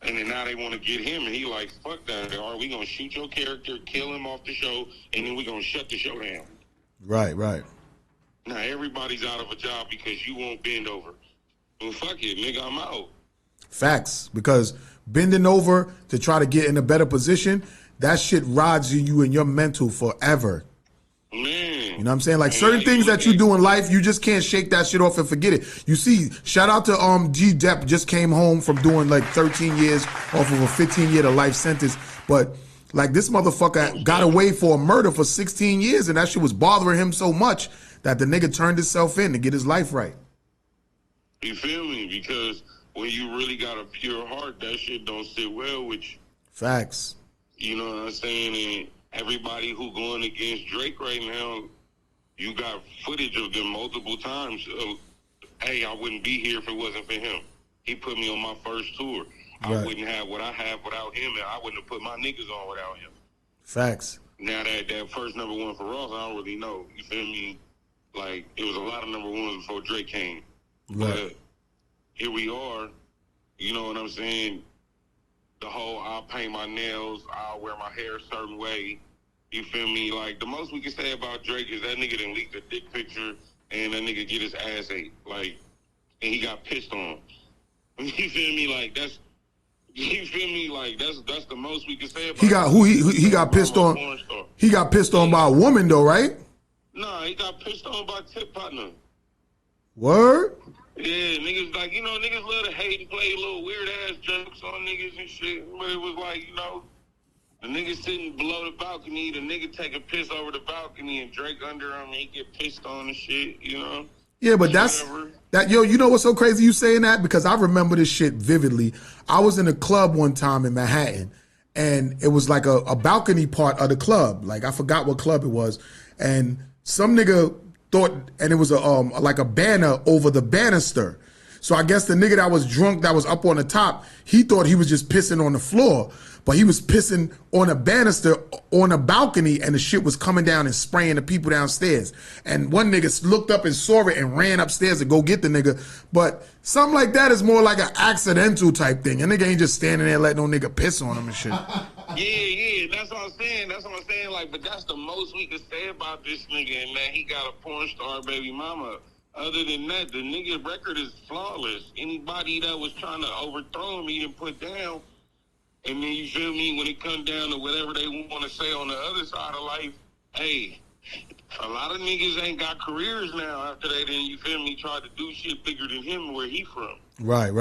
And then now they want to get him, and he like, fuck that. Are we going to shoot your character, kill him off the show, and then we going to shut the show down? Right. Now everybody's out of a job because you won't bend over. Well, fuck it, nigga, I'm out. Facts. Because bending over to try to get in a better position, that shit rods you in your mental forever. Man. You know what I'm saying? Like certain things that you do in life, you just can't shake that shit off and forget it. You see, shout out to G Depp, just came home from doing like 13 years off of a 15-year to life sentence. But like this motherfucker got away for a murder for 16 years, and that shit was bothering him so much that the nigga turned himself in to get his life right. You feel me? Because when you really got a pure heart, that shit don't sit well with you. Facts. You know what I'm saying? And everybody who going against Drake right now, you got footage of them multiple times. Hey, I wouldn't be here if it wasn't for him. He put me on my first tour. Right. I wouldn't have what I have without him, and I wouldn't have put my niggas on without him. Facts. Now that first number one for Ross, I don't really know. You feel me? Like, it was a lot of number ones before Drake came. Right. But here we are, you know what I'm saying? The whole I'll paint my nails, I'll wear my hair a certain way. You feel me? Like, the most we can say about Drake is that nigga done leaked a dick picture and that nigga get his ass ate. Like, and he got pissed on. You feel me? Like, that's... You feel me? Like, that's the most we can say about He got he got pissed on. He got pissed on by a woman though, right? Nah, he got pissed on by Tip Partner. Word? Yeah, niggas like, you know, niggas love to hate and play little weird ass jokes on niggas and shit. But it was like, you know, the nigga sitting below the balcony, the nigga take a piss over the balcony and Drake under him and he get pissed on and shit, you know? Yeah, but that's that. Yo, you know what's so crazy you saying that? Because I remember this shit vividly. I was in a club one time in Manhattan, and it was like a balcony part of the club. Like I forgot what club it was, and some nigga thought, and it was like a banner over the banister. So I guess the nigga that was drunk, that was up on the top, he thought he was just pissing on the floor, but he was pissing on a banister on a balcony, and the shit was coming down and spraying the people downstairs. And one nigga looked up and saw it and ran upstairs to go get the nigga. But something like that is more like an accidental type thing. A nigga ain't just standing there letting no nigga piss on him and shit. Yeah, that's what I'm saying. Like, but that's the most we can say about this nigga, and that he got a porn star baby mama. Other than that, the nigga record is flawless. Anybody that was trying to overthrow him, he didn't put down. And then, you feel me, when it comes down to whatever they want to say on the other side of life, hey, a lot of niggas ain't got careers now after they didn't, you feel me, tried to do shit bigger than him where he from. Right.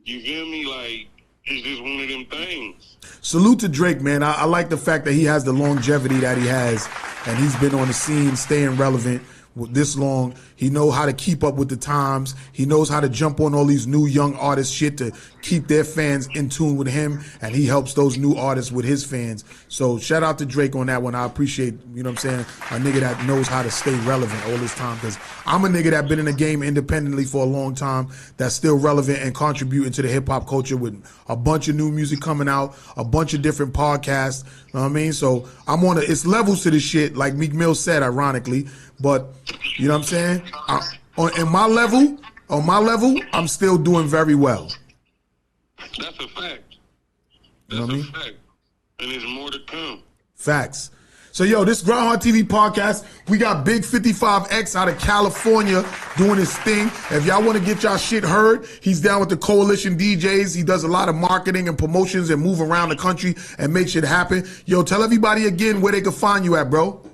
You feel me? Like, it's just one of them things. Salute to Drake, man. I like the fact that he has the longevity that he has, and he's been on the scene staying relevant this long. He knows how to keep up with the times. He knows how to jump on all these new young artists shit to keep their fans in tune with him, and he helps those new artists with his fans. So shout out to Drake on that one. I appreciate, you know what I'm saying, a nigga that knows how to stay relevant all this time, because I'm a nigga that been in the game independently for a long time, that's still relevant and contributing to the hip-hop culture with a bunch of new music coming out, a bunch of different podcasts, you know what I mean? So I'm on it's levels to this shit, like Meek Mill said, ironically, but you know what I'm saying? On my level, I'm still doing very well. That's a fact. You know what I mean? Fact. And there's more to come. Facts. So, yo, this Grindhardtv podcast, we got Big 55X out of California doing his thing. If y'all want to get y'all shit heard, he's down with the Coalition DJs. He does a lot of marketing and promotions and move around the country and make shit happen. Yo, tell everybody again where they can find you at, bro.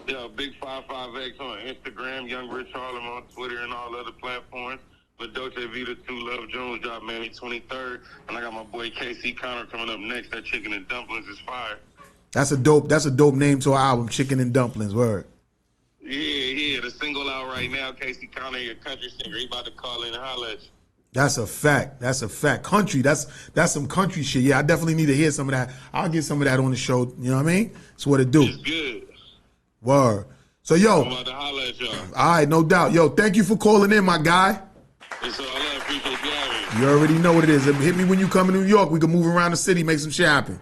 Yo, Big 55X on Instagram, Young Rich Harlem on Twitter and all other platforms. for Dolce Vita 2 Love Jones drop May 23rd. And I got my boy KC Connor coming up next. That Chicken and Dumplings is fire. That's a dope name to our album, Chicken and Dumplings. Word. Yeah. The single out right now, Casey Connor, your country singer. He about to call in and holler at you. That's a fact. Country, that's some country shit. Yeah, I definitely need to hear some of that. I'll get some of that on the show. You know what I mean? That's what it do. It's good. Word. So, yo. I'm about to holler at y'all. All right, no doubt. Yo, thank you for calling in, my guy. It's all I appreciate you having You me. already know what it is. Hit me when you come to New York. We can move around the city, make some shit happen.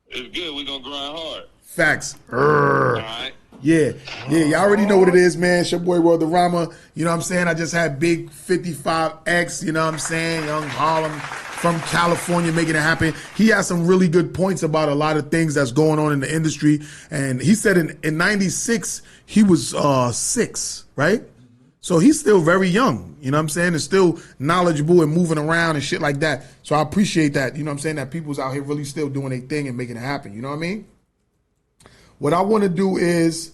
It's good. We gonna grind hard. Facts. All right. Yeah, y'all already know what it is, man. It's your boy Worldarama. You know what I'm saying? I just had Big 55X, you know what I'm saying? Young Harlem from California making it happen. He has some really good points about a lot of things that's going on in the industry. And he said in 96, he was 6, right? So he's still very young, you know what I'm saying? And still knowledgeable and moving around and shit like that. So I appreciate that, you know what I'm saying? That people's out here really still doing their thing and making it happen, you know what I mean? What I want to do is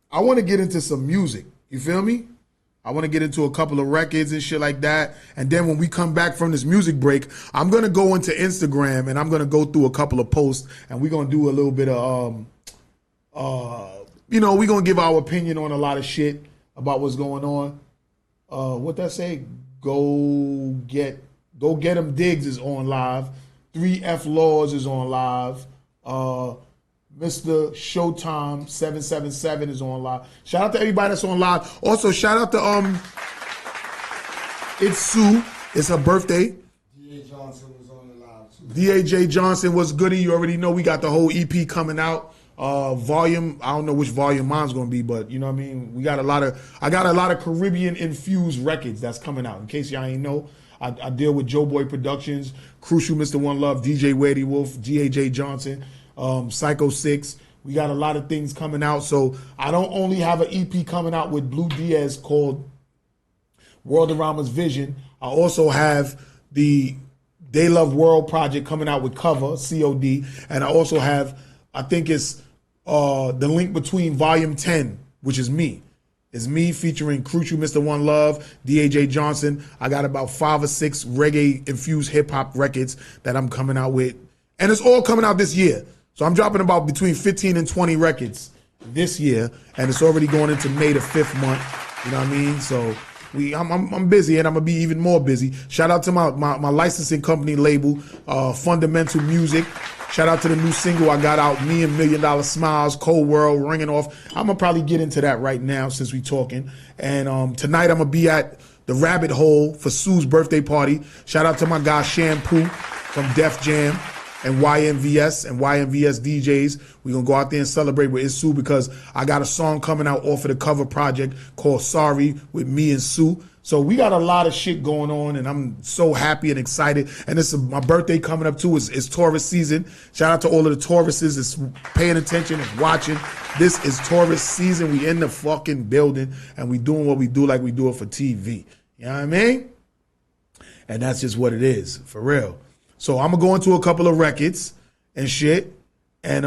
I want to get into some music. You feel me? I want to get into a couple of records and shit like that. And then when we come back from this music break, I'm going to go into Instagram and I'm going to go through a couple of posts and we're going to do a little bit of, we're going to give our opinion on a lot of shit about what's going on. What that say? Go get 'em Diggs is on live. 3F Laws is on live. Mr. Showtime 777 is on live. Shout out to everybody that's on live. Also, shout out to it's Sue. It's her birthday. D.A. Johnson was on the live too. D.A.J. Johnson was goody. You already know we got the whole EP coming out. Volume, I don't know which volume mine's gonna be, but you know what I mean? I got a lot of Caribbean infused records that's coming out. In case y'all ain't know, I deal with Joe Boy Productions, Crucial, Mr. One Love, DJ Waddy Wolf, G.A.J. Johnson. Psycho 6. We got a lot of things coming out. So I don't only have an EP coming out with Blue Diaz called Worldarama's Vision. I also have the They Love World project coming out with Cover, COD. And I also have, I think it's the link between Volume 10, which is me. It's me featuring Crucial, Mr. One Love, D.A.J. Johnson. I got about 5 or 6 reggae-infused hip-hop records that I'm coming out with. And it's all coming out this year. So I'm dropping about between 15 and 20 records this year, and it's already going into May the 5th month. You know what I mean? So I'm busy, and I'm gonna be even more busy. Shout out to my licensing company label, Fundamental Music. Shout out to the new single I got out, Me and $1 Million Smiles, Cold World, ringing off. I'm gonna probably get into that right now since we talking. And tonight I'm gonna be at the Rabbit Hole for Sue's birthday party. Shout out to my guy Shampoo from Def Jam and YMVS DJs. We're going to go out there and celebrate with Sue because I got a song coming out off of the Cover project called Sorry with me and Sue. So we got a lot of shit going on, and I'm so happy and excited. And this is my birthday coming up too. It's Taurus season. Shout out to all of the Tauruses that's paying attention and watching. This is Taurus season. We in the fucking building, and we doing what we do like we do it for TV. You know what I mean? And that's just what it is, for real. So I'm going to go into a couple of records and shit, and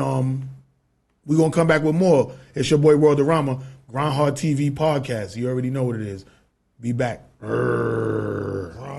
we're going to come back with more. It's your boy Worldarama, Grindhardtv podcast. You already know what it is. Be back. Grindhard.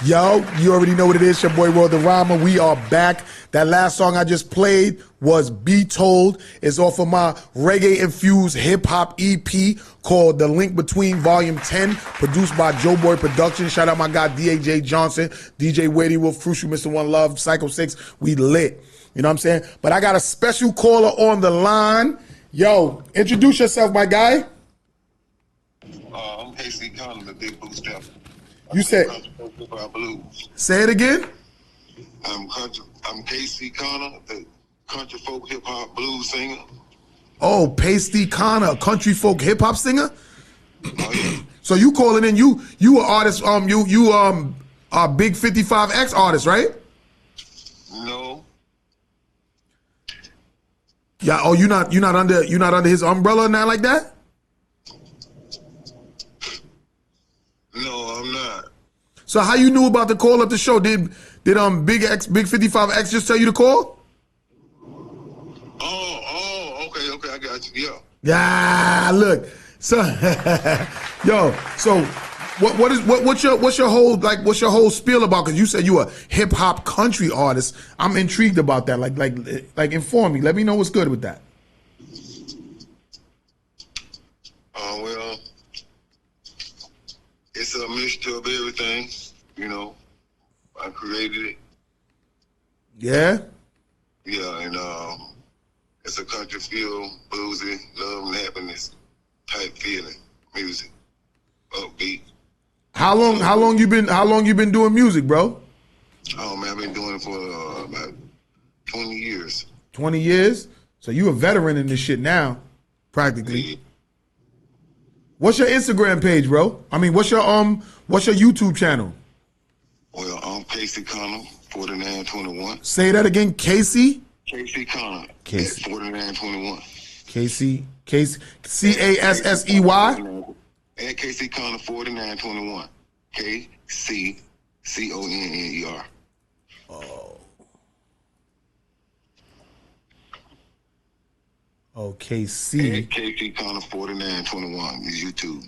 Yo, you already know what it is. Your boy World the Rhymer. We are back. That last song I just played was Be Told. It's off of my reggae-infused hip-hop EP called The Link Between Volume 10, produced by Joe Boy Productions. Shout out my guy D.A.J. Johnson, DJ Wadey Wolf, Crucial, Mr. One Love, Psycho 6. We lit. You know what I'm saying? But I got a special caller on the line. Yo, introduce yourself, my guy. I'm Casey Connor, the Big Boo Step. You said, Blues. say it again. I'm Casey Connor, the country folk hip hop blues singer. Oh, Pasty Connor, country folk hip hop singer. Oh yeah. So you calling in? You an artist? You a big 55X artist, right? No. Yeah. Oh, you're not under his umbrella now like that. No, I'm not. So how you knew about the call at the show? Did Big 55X just tell you to call? Okay, I got you. Yeah. Yeah, look. So yo, so what's your whole spiel about? Because you said you a hip hop country artist. I'm intrigued about that. Like inform me. Let me know what's good with that. Well, it's a mixture of everything, you know. I created it. Yeah? Yeah, and it's a country feel, bluesy, love and happiness type feeling, music, upbeat. How long you been doing music, bro? Oh man, I've been doing it for about 20 years. 20 years? So you a veteran in this shit now, practically. Yeah. What's your Instagram page, bro? I mean, what's your YouTube channel? Well, I'm Casey Connor, 4921. Say that again, Casey. Casey Connor, Casey. 4921. Casey, Cassey. At Casey Connor, 4921. KCCONNER. Oh, KC. At Casey Connor, 4921 is YouTube.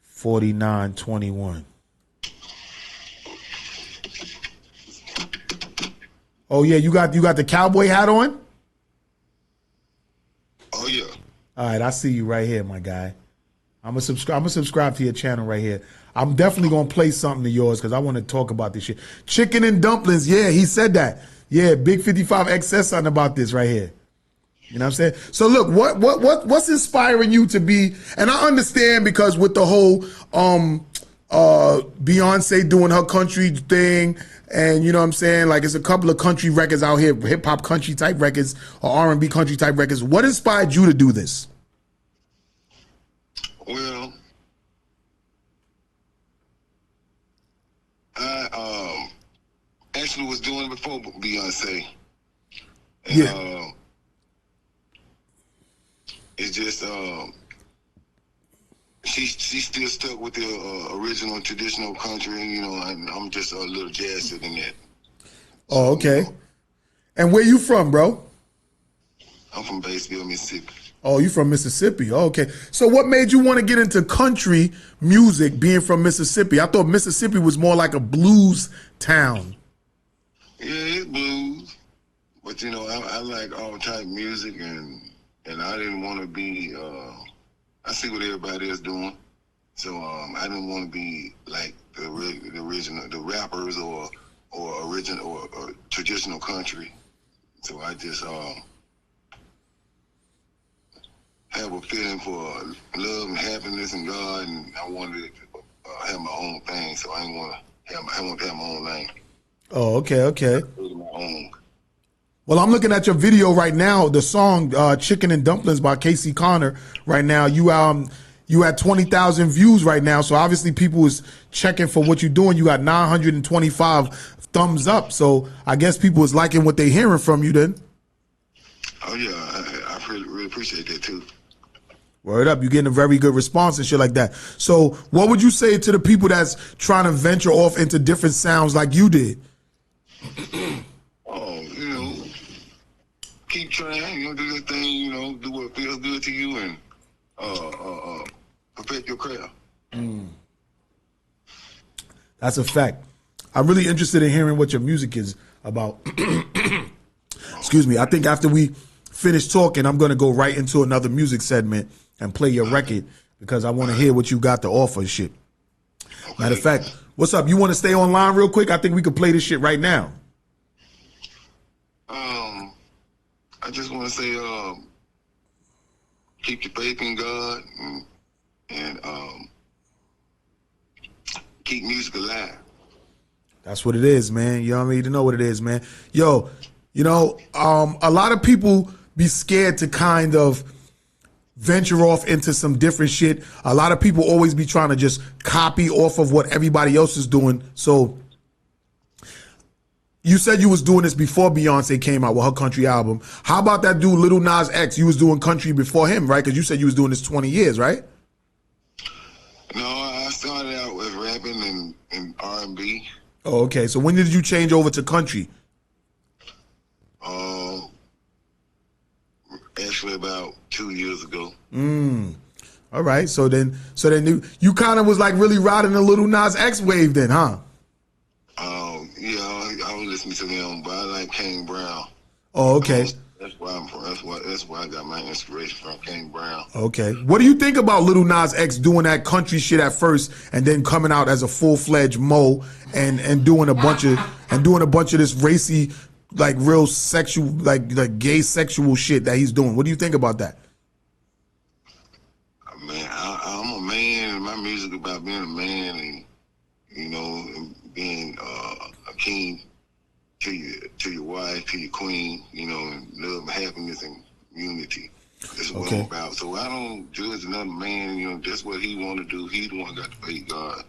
4921. Oh yeah, you got the cowboy hat on? Oh yeah. All right, I see you right here, my guy. I'm gonna subscribe to your channel right here. I'm definitely gonna play something of yours because I want to talk about this shit. Chicken and dumplings, yeah, he said that. Yeah, Big 55X says something about this right here. You know what I'm saying? So look, what's inspiring you to be? And I understand because with the whole Beyonce doing her country thing, and you know what I'm saying, like it's a couple of country records out here, hip hop country type records or R&B country type records. What inspired you to do this? Well, I actually was doing it before Beyonce. And, Yeah. It's just she still stuck with the original traditional country, you know, and I'm just a little jazzier than that. Oh, okay. And where you from, bro? I'm from Batesville, Mississippi. Oh, you from Mississippi. Oh, okay. So what made you want to get into country music being from Mississippi? I thought Mississippi was more like a blues town. Yeah, it's blues, but you know, I like all type music, and I didn't want to be. I see what everybody is doing, so I didn't want to be like the original, the rappers or original or traditional country. So I just have a feeling for love and happiness and God, and I wanted to have my own thing. So I didn't want to have my own lane. Oh, okay, okay. My own. Well, I'm looking at your video right now, the song Chicken and Dumplings by Casey Connor right now. You had 20,000 views right now, so obviously people is checking for what you're doing. You got 925 thumbs up, so I guess people is liking what they hearing from you then. Oh yeah, I really appreciate that too. Word up, you're getting a very good response and shit like that. So what would you say to the people that's trying to venture off into different sounds like you did? Oh, you know, keep trying, you know, do your thing, you know, do what feels good to you and perfect your craft. That's a fact. I'm really interested in hearing what your music is about. Excuse me. I think after we finish talking, I'm going to go right into another music segment and play your record because I want to hear what you got to offer and shit. Okay. Matter of fact, what's up? You want to stay online real quick? I think we could play this shit right now. I just want to say, keep your faith in God and keep music alive. That's what it is, man. You know what I mean? You know what it is, man. Yo, you know, a lot of people be scared to kind of venture off into some different shit. A lot of people always be trying to just copy off of what everybody else is doing. So you said you was doing this before Beyonce came out with her country album. How about that dude, Lil Nas X? You was doing country before him, right? Because you said you was doing this 20 years, right? No, I started out with rapping and R&B. Oh, okay. So when did you change over to country? Actually about 2 years ago. All right. So then you kind of was like really riding the Lil Nas X wave then, huh? Yeah, I was listening to them, but I like Kane Brown. Oh, okay. That's why I got my inspiration from, Kane Brown. Okay. What do you think about Lil Nas X doing that country shit at first and then coming out as a full-fledged Mo and doing a bunch of this racy, like real sexual, like gay sexual shit that he's doing? What do you think about that? Man, I'm a man, and my music about being a man, and you know, and being a king to your wife, to your queen, you know, and love and happiness and unity. That's what I'm about. So I don't judge another man, you know, that's what he want to do. He the one got to pay God.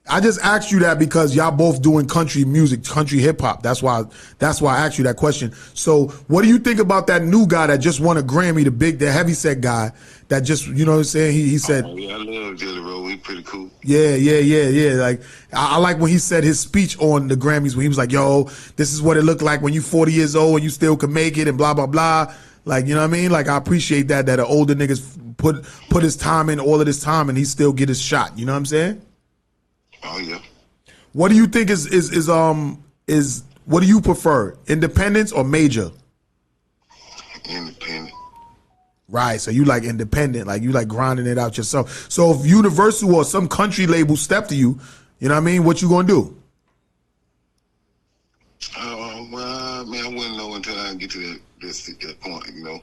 I just asked you that because y'all both doing country music, country hip hop. That's why I asked you that question. So what do you think about that new guy that just won a Grammy, the heavyset guy that just, you know what I'm saying? He said, oh, yeah, I love Jelly Roll. He's pretty cool. Yeah. Like I like when he said his speech on the Grammys when he was like, yo, this is what it looked like when you 40 years old and you still can make it and blah, blah, blah. Like, you know what I mean? Like, I appreciate that an older niggas put his time in, all of this time, and he still get his shot. You know what I'm saying? Oh yeah. What do you think is what do you prefer, independence or major? Independent. Right. So you like independent, like you like grinding it out yourself. So if Universal or some country label step to you, you know what I mean? What you gonna do? Well, man, I wouldn't know until I get to that point, you know.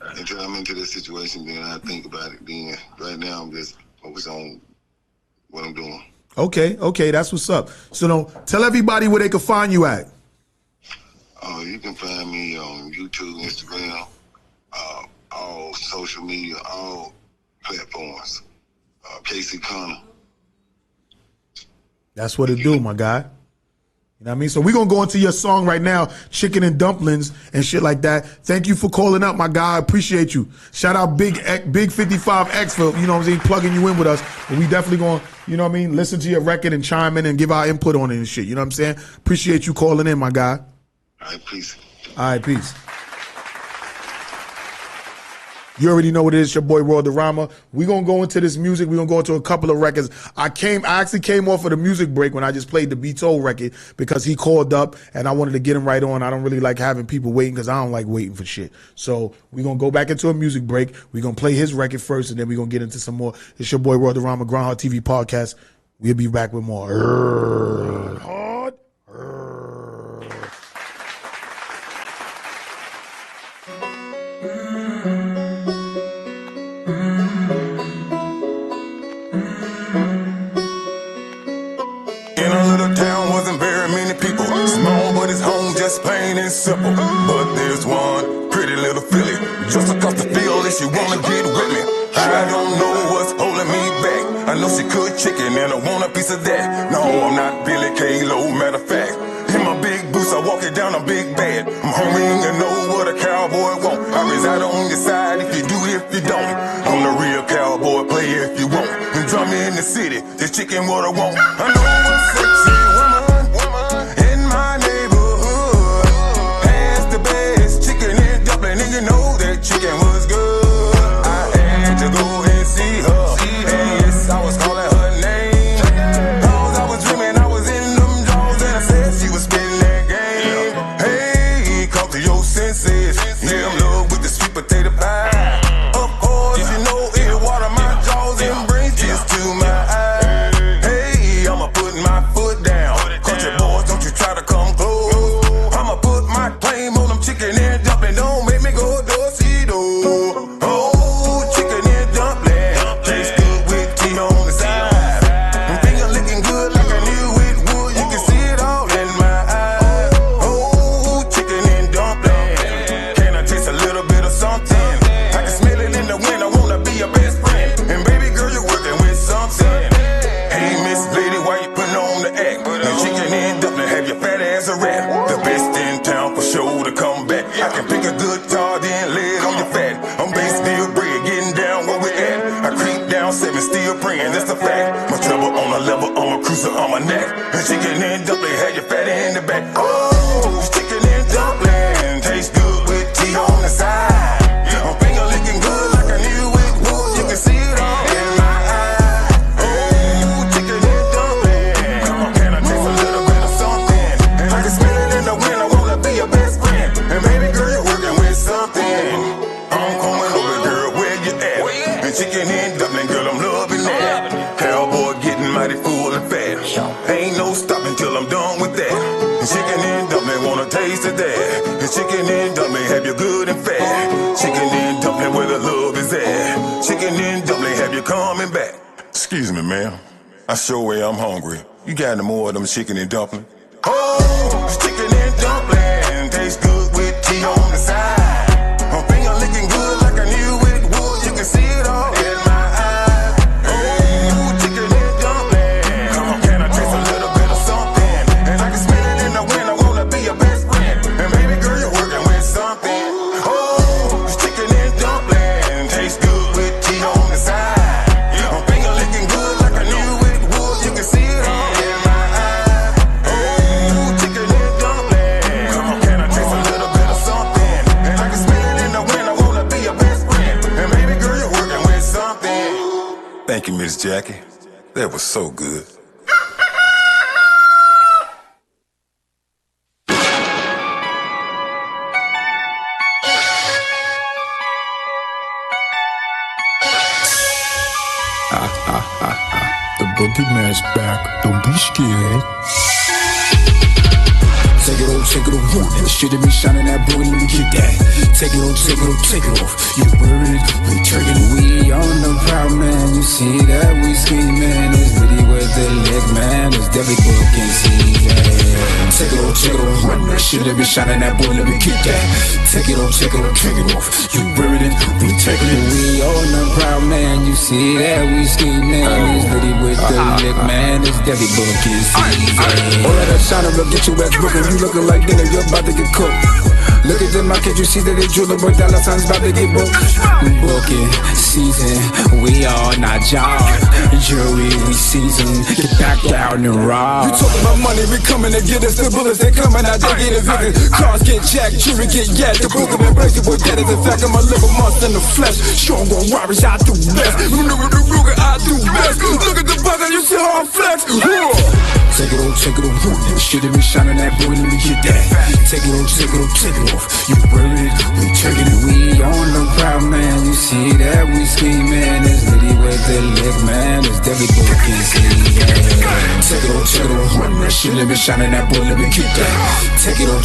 Until I'm into this situation, then I think about it. Then right now, I'm just focused on what I'm doing. Okay, that's what's up. So now, tell everybody where they can find you at. You can find me on YouTube, Instagram, all social media, all platforms. Casey Connor. That's what it do, my guy. You know what I mean? So we're going to go into your song right now, Chicken and Dumplings and shit like that. Thank you for calling up, my guy. I appreciate you. Shout out Big 55X for, you know what I'm saying, plugging you in with us. But we definitely going to, you know what I mean, listen to your record and chime in and give our input on it and shit. You know what I'm saying? Appreciate you calling in, my guy. All right, peace. All right, peace. You already know what it is, your boy Worldorama. We're going to go into this music. We're going to go into a couple of records. I actually came off of the music break when I just played the Beto record because he called up and I wanted to get him right on. I don't really like having people waiting because I don't like waiting for shit. So we're going to go back into a music break. We're going to play his record first and then we're going to get into some more. It's your boy Worldorama, Grindhardtv podcast. We'll be back with more. Hard. Plain and simple, but there's one pretty little filly just across the field and she wanna get with me. I don't know what's holding me back. I know she cook chicken and I want a piece of that. No, I'm not Billy K-Lo, matter of fact. In my big boots, I walk it down a big bad. I'm hungry and you know what a cowboy want. I reside on your side if you do, if you don't. I'm the real cowboy, play if you want. And drum in the city, this chicken what I want. I know what's sexy woman in my neighborhood. And you know that chicken was good. I had to go and see her. And yes, I was calling taste of that. And chicken and dumpling have you good and fat. Chicken and dumpling where the love is at. Chicken and dumpling have you coming back. Excuse me, ma'am. I sure way I'm hungry. You got any more of them chicken and dumpling? Oh, it's chicken and dumpling. Tastes good with tea on the side. My finger licking good like I knew it would. You can see it all in my eyes. Oh, chicken and dumpling. Come on, can I taste a little bit of something? And I can smell it in the wind. I wanna be your best friend. And baby girl, you're working with something. Oh, it's chicken and dumpling. Tastes good with tea on the side. My finger licking good like I knew it would. You can see it all in my eyes. Oh, chicken and dumpling. Come on, can I taste a little bit of something? And I can smell it in the wind. I wanna be your best friend. And baby girl, you're working with something. Thank you, Miss Jackie. That was so good. The boogeyman's back, don't be scared. Take it off, and the shit that been shining that boy, let me get that. Take it off, you wearing it, we turning it. We on the proud man, you see that we scheming. It's really with the leg man, it's definitely booking season. Take it off, that shit that been shining that boy, let me get that. Take it off, you wearing it, we taking it. We on the proud man, you see that we scheming. It's really with the leg man, it's definitely booking season. All of that shining will get you ass broken. You looking like dinner, you're about to get cooked. Look at them, can't you see that they drill the boy dollar signs about to get booked? Booking season, we all not y'all. Jury, we season, get back down and raw. You talking about money, we coming to get us. The bullets, they coming out, they get evicted. Cars get jacked, jury get yacked. The book of embrace, boy, that is the fact of my liver monster in the flesh. Strong on robbers, I do best. Remember the Ruger, I do best. Look at the bugger, you see how I flex. Take it off, shit that be shining that boy, let me get that. Take it off, you wearing it, we taking it. We on the proud man, you see that we scheming. It's litty with the leg man, it's definitely booking season. Take it off, shit that be shining that boy, let me get that. Take it off,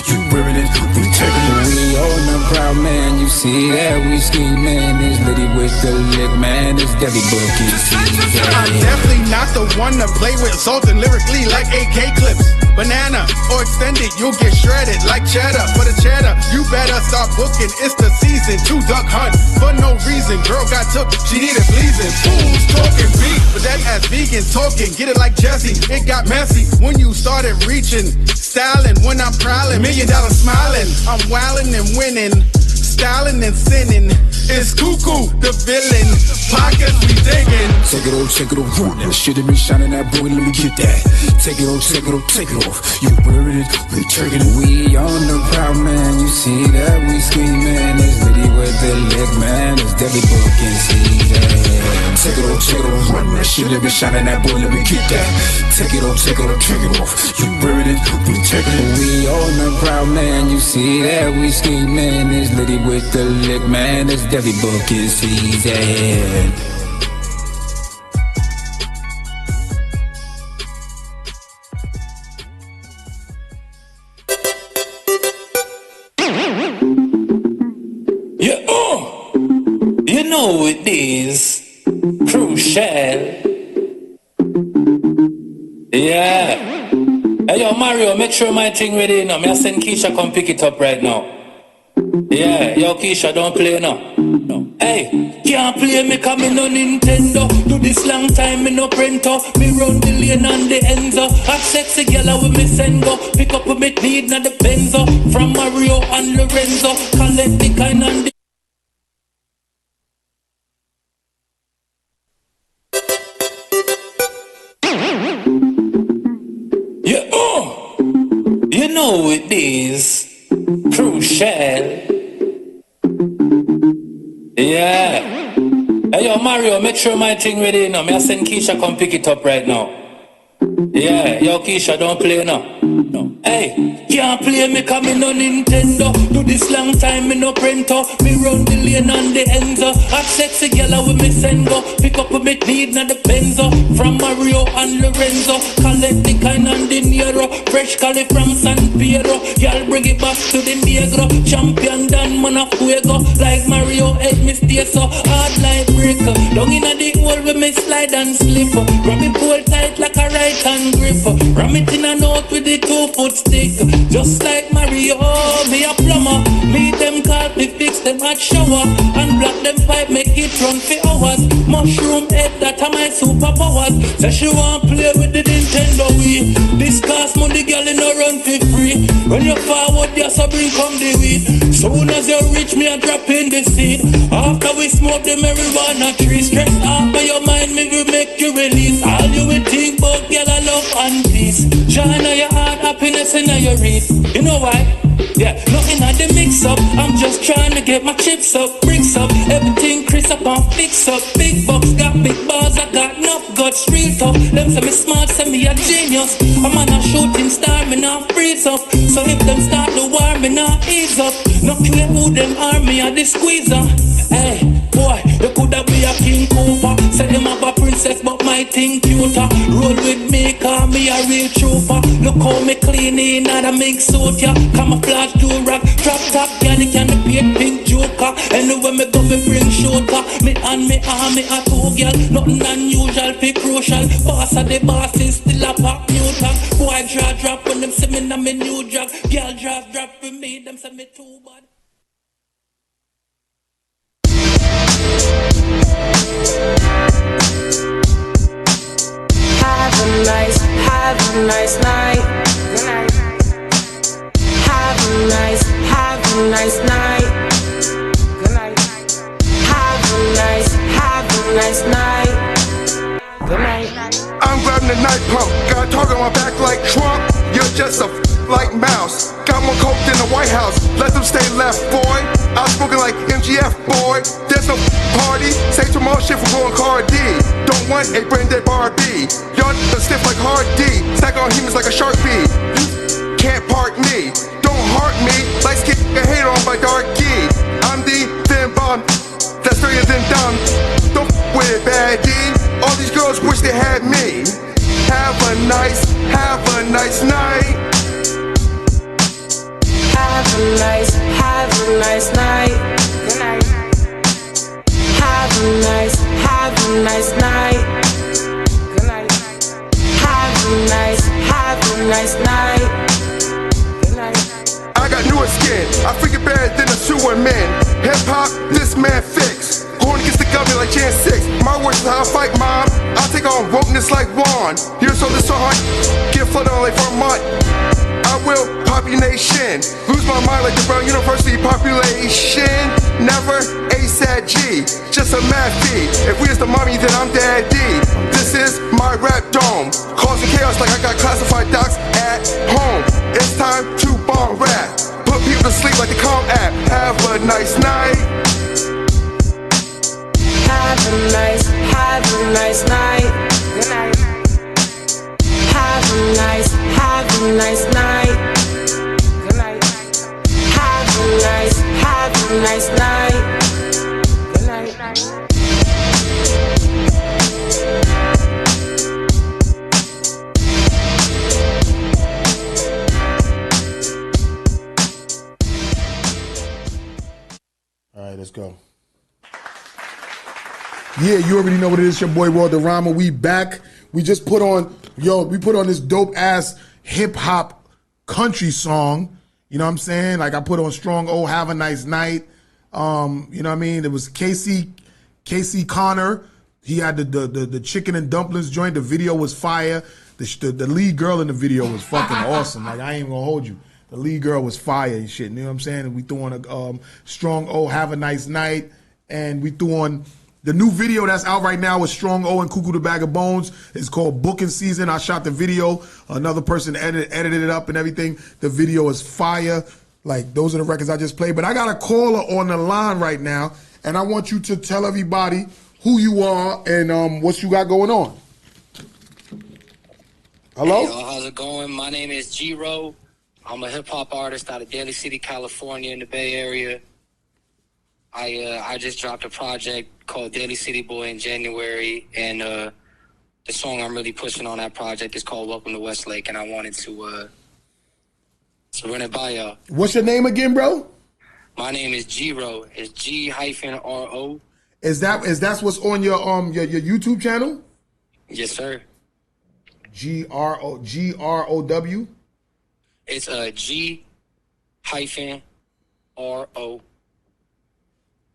you wearing it, we taking it. We on the proud man, you see that we scheming. It's litty with the leg man, it's definitely booking season. I'm definitely not the one to play with, assaulting lyrically like AK clips. Banana or extended, you'll get shredded like cheddar. For the cheddar, you better start booking. It's the season to duck hunt for no reason. Girl got took, she needed pleasing. Fools talking beat, but that ass vegan talking. Get it like Jesse, it got messy when you started reaching. Styling when I'm prowling, $1 million smiling. I'm wildin' and winning, styling and sinning. It's cuckoo, the villain. Pockets we digging. Take it off, that shit that been shining that boy, let me get that. Take it off, you wearing it, we taking it. We on the proud man, you see that we scheming. It's really with the leg man, it's definitely booking season. Take it off, that shit that been shining that boy, let me get that. Take it off, you wearing it, we taking it. We on the proud man, you see that we scheming. It's really with the leg man, it's definitely booking season. You know it is crucial. Yeah. Hey yo Mario, make sure my thing ready now. I send Keisha come pick it up right now. Yeah, yo Keisha, don't play now. No. Hey, can't play me cause me no Nintendo. Do this long time, me no printer. Me run the lane and the Enzo. Hot sexy girl with me send go. Pick up with me need na the Benzo. From Mario and Lorenzo. Collect the kind and the you know it is crucial. Yeah. Hey yo Mario, make sure my thing ready now. I send Keisha come pick it up right now. Yeah, yo Keisha, don't play now. No. Hey, can't can't play me cause me no Nintendo. Do this long time me no Prento. Me run the lane and the Enzo. Hot sexy girl with me send go. Pick up with me need na the Benzo. From Mario and Lorenzo. Collect the kind and the Nero. Fresh Cali from San Piero. Y'all bring it back to the Negro. Champion Dan man a fuego. Like Mario head me stay so hard like breaker. Down inna the hole with me slide and slip. Grab it pull tight like a right hand grip. Ram it in a note with the 2-foot stick. Just like Mario, me a plumber. Me them call me fix them hot shower. And block them pipe make it run for hours. Mushroom head that are my superpowers. Say she want play with the Nintendo Wii. This cost money girl in a run for free. When you forward you so bring come the weed. Soon as you reach me I drop in the seed. After we smoke the marijuana tree. Stress off of your mind me will make you release. All you will think about girl I love and peace. Shine on your heart, happiness in your read. You know why? Yeah, nothing at the mix up. I'm just trying to get my chips up, bricks up. Everything crisp up and fix up. Big bucks, got big balls, I got enough guts, real tough. Them say me smart, say me a genius. I'm on a shooting star, me not freeze up. So if them start the war, me not ease up. No care who them army or the squeezer. Hey, boy, you coulda be a king cooper. Say them have a princess, but my thing cuter. Roll with me, call me a real trooper. Look how me clean in and I make suit ya. Camouflage do rock, drop top, girl, it can be a pink joker. Anyway, me go me bring shooter. Me and me army a two girl. Nothing unusual, fi crucial. Boss of the boss is still a pop mutant. Boy drop when them see me na me new drop. Girl drop for me, them say me too bad. Have a nice night. Good night. Have a nice night. Good night. Have a nice night. Good night. I'm grabbing the night pump, got a target on my back like Trump. You're just a like mouse. Got more coke than the White House. Let them stay left, boy. I'm smoking like MGF, boy. There's no party. Say tomorrow shit for going Card D. Don't want a brain dead Barbie. Y'all stiff like hard D. Stack on humans like a shark bee. You can't park me. Don't heart me. Like skin a hate on by Dark Key. I'm the thin bomb that's straighter than dumb. Don't with it, bad D. All these girls wish they had me. Have a nice night. Have a nice night. Good night. Have a nice night. Good night. Have a nice night. Good night. I got newer skin. I freaking better than a sewer man. Hip hop, this man fix. Going against the government like Jan 6. My words is how I fight, mom. I'll take on wokeness like Juan. Here's so this so hard. Get flooded on like Vermont. I will population. Lose my mind like the Brown University population. Never a sad G. Just a mad fee. If we is the mommy, then I'm daddy. This is my rap dome. Causing chaos like I got classified docs at home. It's time to bomb rap. Put people to sleep like the Calm app. Have a nice night. Have a nice night. Good night. Have a nice night. Good night. Have a nice night. Good night. All right, let's go. Yeah, you already know what it is. Your boy Grindhardtv. We back. We just put on, we put on this dope ass hip hop country song. You know what I'm saying? Like I put on Strong O, Have a Nice Night. You know what I mean? It was Casey Connor. He had the chicken and dumplings joint. The video was fire. The lead girl in the video was fucking awesome. Like I ain't gonna hold you. The lead girl was fire and shit. You know what I'm saying? And we threw on a Strong O, Have a Nice Night, and we threw on. The new video that's out right now with Strong O and Cuckoo the Bag of Bones is called Booking Season. I shot the video. Another person edited it up and everything. The video is fire. Like, those are the records I just played. But I got a caller on the line right now, and I want you to tell everybody who you are and what you got going on. Hello? Hey, y'all, how's it going? My name is G-Ro. I'm a hip hop artist out of Daly City, California, in the Bay Area. I just dropped a project called Daly City Boy in January, and the song I'm really pushing on that project is called Welcome to Westlake, and I wanted to run it by y'all. What's your name again, bro? My name is G-Ro. It's G-R-O. Is that what's on your YouTube channel? Yes, sir. G-R-O-W? It's G-R-O.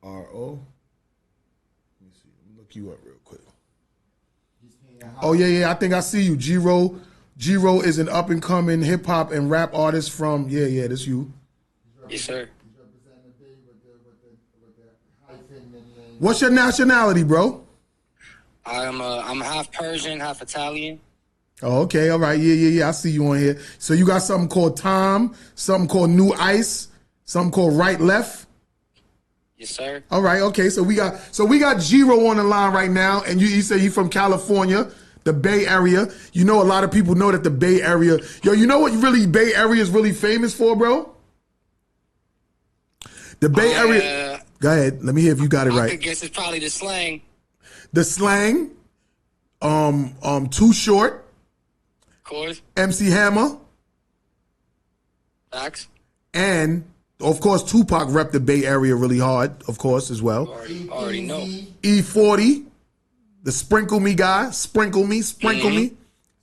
R-O? Let me see. Let me look you up real quick. Oh, yeah. I think I see you. G-Ro. G-Ro is an up-and-coming hip-hop and rap artist from, that's you. Yes, sir. What's your nationality, bro? I'm half Persian, half Italian. Oh, okay. All right. Yeah. I see you on here. So you got something called Tom, something called New Ice, something called Right Left. Yes, sir. All right. Okay. So we got G-Ro on the line right now, and you say you from California, the Bay Area. You know, a lot of people know that the Bay Area. Yo, you know what really Bay Area is really famous for, bro? The Bay Area. Go ahead. Let me hear if you got it right. I guess it's probably the slang. The slang. Too Short. Of course. MC Hammer. Facts. And of course, Tupac repped the Bay Area really hard, of course, as well. Already know. E40, the Sprinkle Me guy, Sprinkle Me.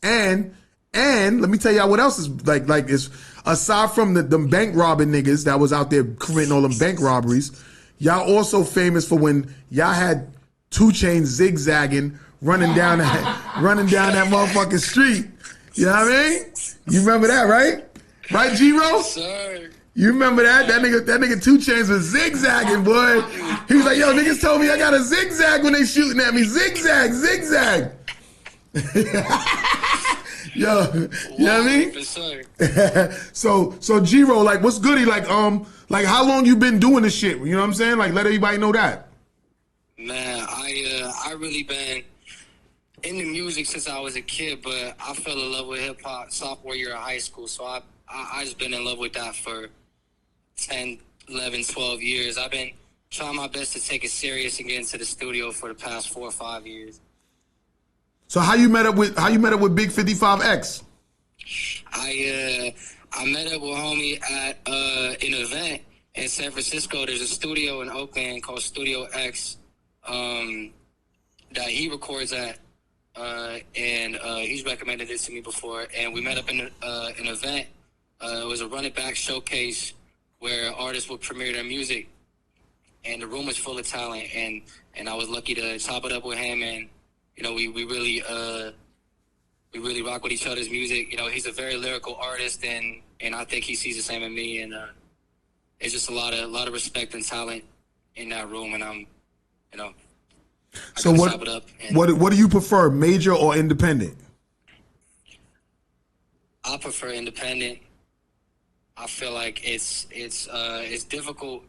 And let me tell y'all what else is like is aside from them bank robbing niggas that was out there committing all them bank robberies, y'all also famous for when y'all had 2 Chainz zigzagging running down that motherfucking street. You know what I mean? You remember that, right? Right, G-Ro? Sir. You remember that? That nigga 2 Chainz was zigzagging, boy. He was like, yo, niggas told me I got a zigzag when they shooting at me. Zigzag. Yo, you know what I mean? So G-Ro, like, what's goody? Like how long you been doing this shit? You know what I'm saying? Like, let everybody know that. Man, I really been in the music since I was a kid, but I fell in love with hip hop sophomore year of high school. So I just been in love with that for 10, 11, 12 years. I've been trying my best to take it serious and get into the studio for the past 4 or 5 years. So how you met up with Big 55X? I met up with homie at an event in San Francisco. There's a studio in Oakland called Studio X that he records at, and he's recommended it to me before. And we met up in an event. It was a Run It Back showcase where artists would premiere their music, and the room was full of talent. And I was lucky to chop it up with him, and you know, we really rock with each other's music. You know, he's a very lyrical artist, and I think he sees the same in me. And it's just a lot of respect and talent in that room. And I'm, you know, so what do you prefer, major or independent? I prefer independent. I feel like it's difficult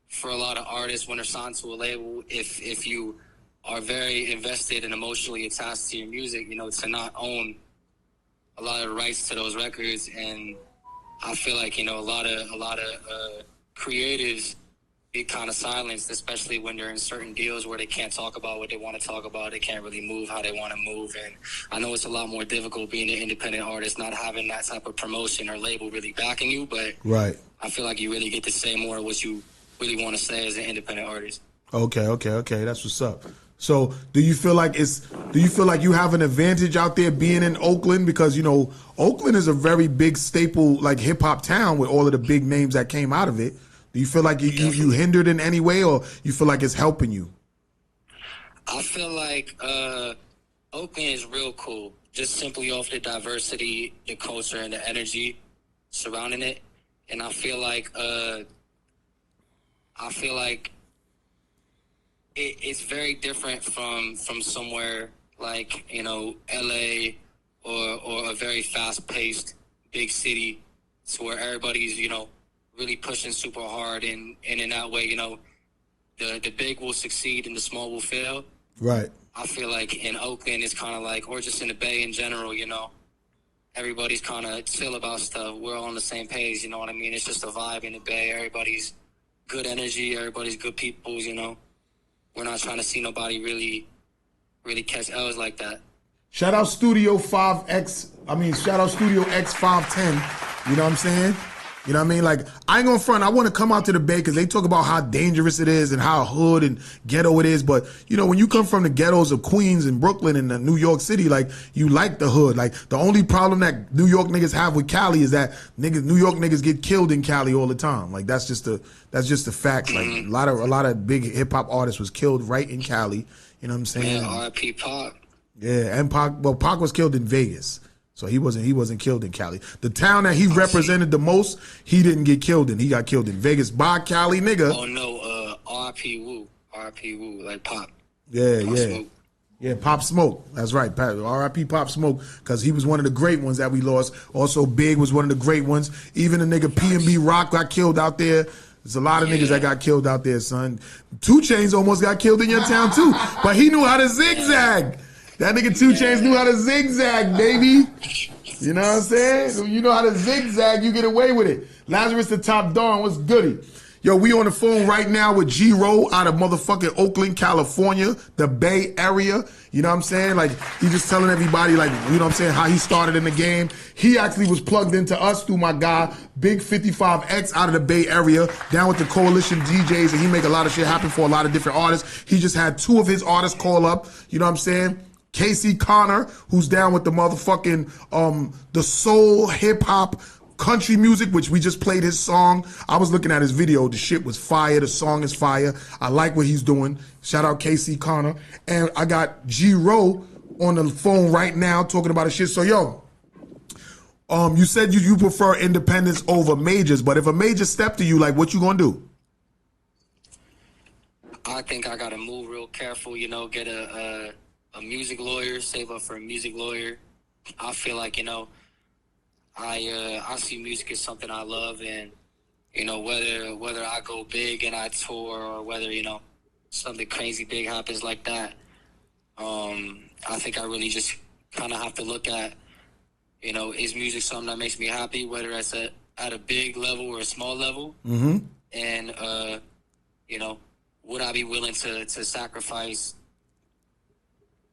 for a lot of artists when they're signed to a label if you are very invested and emotionally attached to your music, you know, to not own a lot of the rights to those records. And I feel like, you know, a lot of creatives get kind of silenced, especially when they're in certain deals where they can't talk about what they want to talk about. They can't really move how they want to move. And I know it's a lot more difficult being an independent artist, not having that type of promotion or label really backing you. But right, I feel like you really get to say more of what you really want to say as an independent artist. Okay. That's what's up. So do you feel like you have an advantage out there being in Oakland? Because, you know, Oakland is a very big staple, like hip hop town with all of the big names that came out of it. Do you feel like you hindered in any way, or you feel like it's helping you? I feel like Oakland is real cool, just simply off the diversity, the culture, and the energy surrounding it. And I feel like it's very different from somewhere like, you know, LA or a very fast-paced big city, to where everybody's, you know, really pushing super hard, and in that way, you know, the big will succeed and the small will fail. Right. I feel like in Oakland it's kind of like, or just in the Bay in general, you know, everybody's kind of chill about stuff. We're all on the same page, you know what I mean? It's just a vibe in the Bay. Everybody's good energy. Everybody's good people, you know? We're not trying to see nobody really catch L's like that. Shout out Studio X510. You know what I'm saying? You know what I mean? Like, I ain't gonna front. I want to come out to the Bay because they talk about how dangerous it is and how hood and ghetto it is. But, you know, when you come from the ghettos of Queens and Brooklyn and New York City, like, you like the hood. Like, the only problem that New York niggas have with Cali is that New York niggas get killed in Cali all the time. Like, that's just the fact. Like, a lot of big hip hop artists was killed right in Cali. You know what I'm saying? Yeah, R.I.P. Pac. Yeah, and Pac was killed in Vegas. So he wasn't killed in Cali. The town that he represented the most, he didn't get killed in. He got killed in Vegas by Cali, nigga. Oh no, R.I.P. Wu, like Pop. Yeah, Pop Smoke. Yeah, Pop Smoke. That's right, R.I.P. Pop Smoke, because he was one of the great ones that we lost. Also, Big was one of the great ones. Even the nigga P&B Rock got killed out there. There's a lot of niggas that got killed out there, son. 2 Chainz almost got killed in your town too, but he knew how to zigzag. That nigga 2 Chainz knew how to zigzag, baby. You know what I'm saying? So you know how to zigzag, you get away with it. Lazarus the Top Dog, what's goody? Yo, we on the phone right now with G-Ro out of motherfucking Oakland, California, the Bay Area. You know what I'm saying? Like, he just telling everybody, like, you know what I'm saying, how he started in the game. He actually was plugged into us through my guy, Big 55X out of the Bay Area, down with the Coalition DJs, and he make a lot of shit happen for a lot of different artists. He just had 2 of his artists call up, you know what I'm saying? Casey Connor, who's down with the motherfucking, the soul, hip-hop, country music, which we just played his song. I was looking at his video. The shit was fire. The song is fire. I like what he's doing. Shout out Casey Connor. And I got G-Ro on the phone right now talking about his shit. So, yo, you said you prefer independence over majors, but if a major step to you, like, what you gonna do? I think I gotta move real careful, you know, get a music lawyer, save up for a music lawyer. I feel like, you know, I see music as something I love, and, you know, whether I go big and I tour, or whether, you know, something crazy big happens like that, I think I really just kind of have to look at, you know, is music something that makes me happy, whether it's at a big level or a small level, and, you know, would I be willing to sacrifice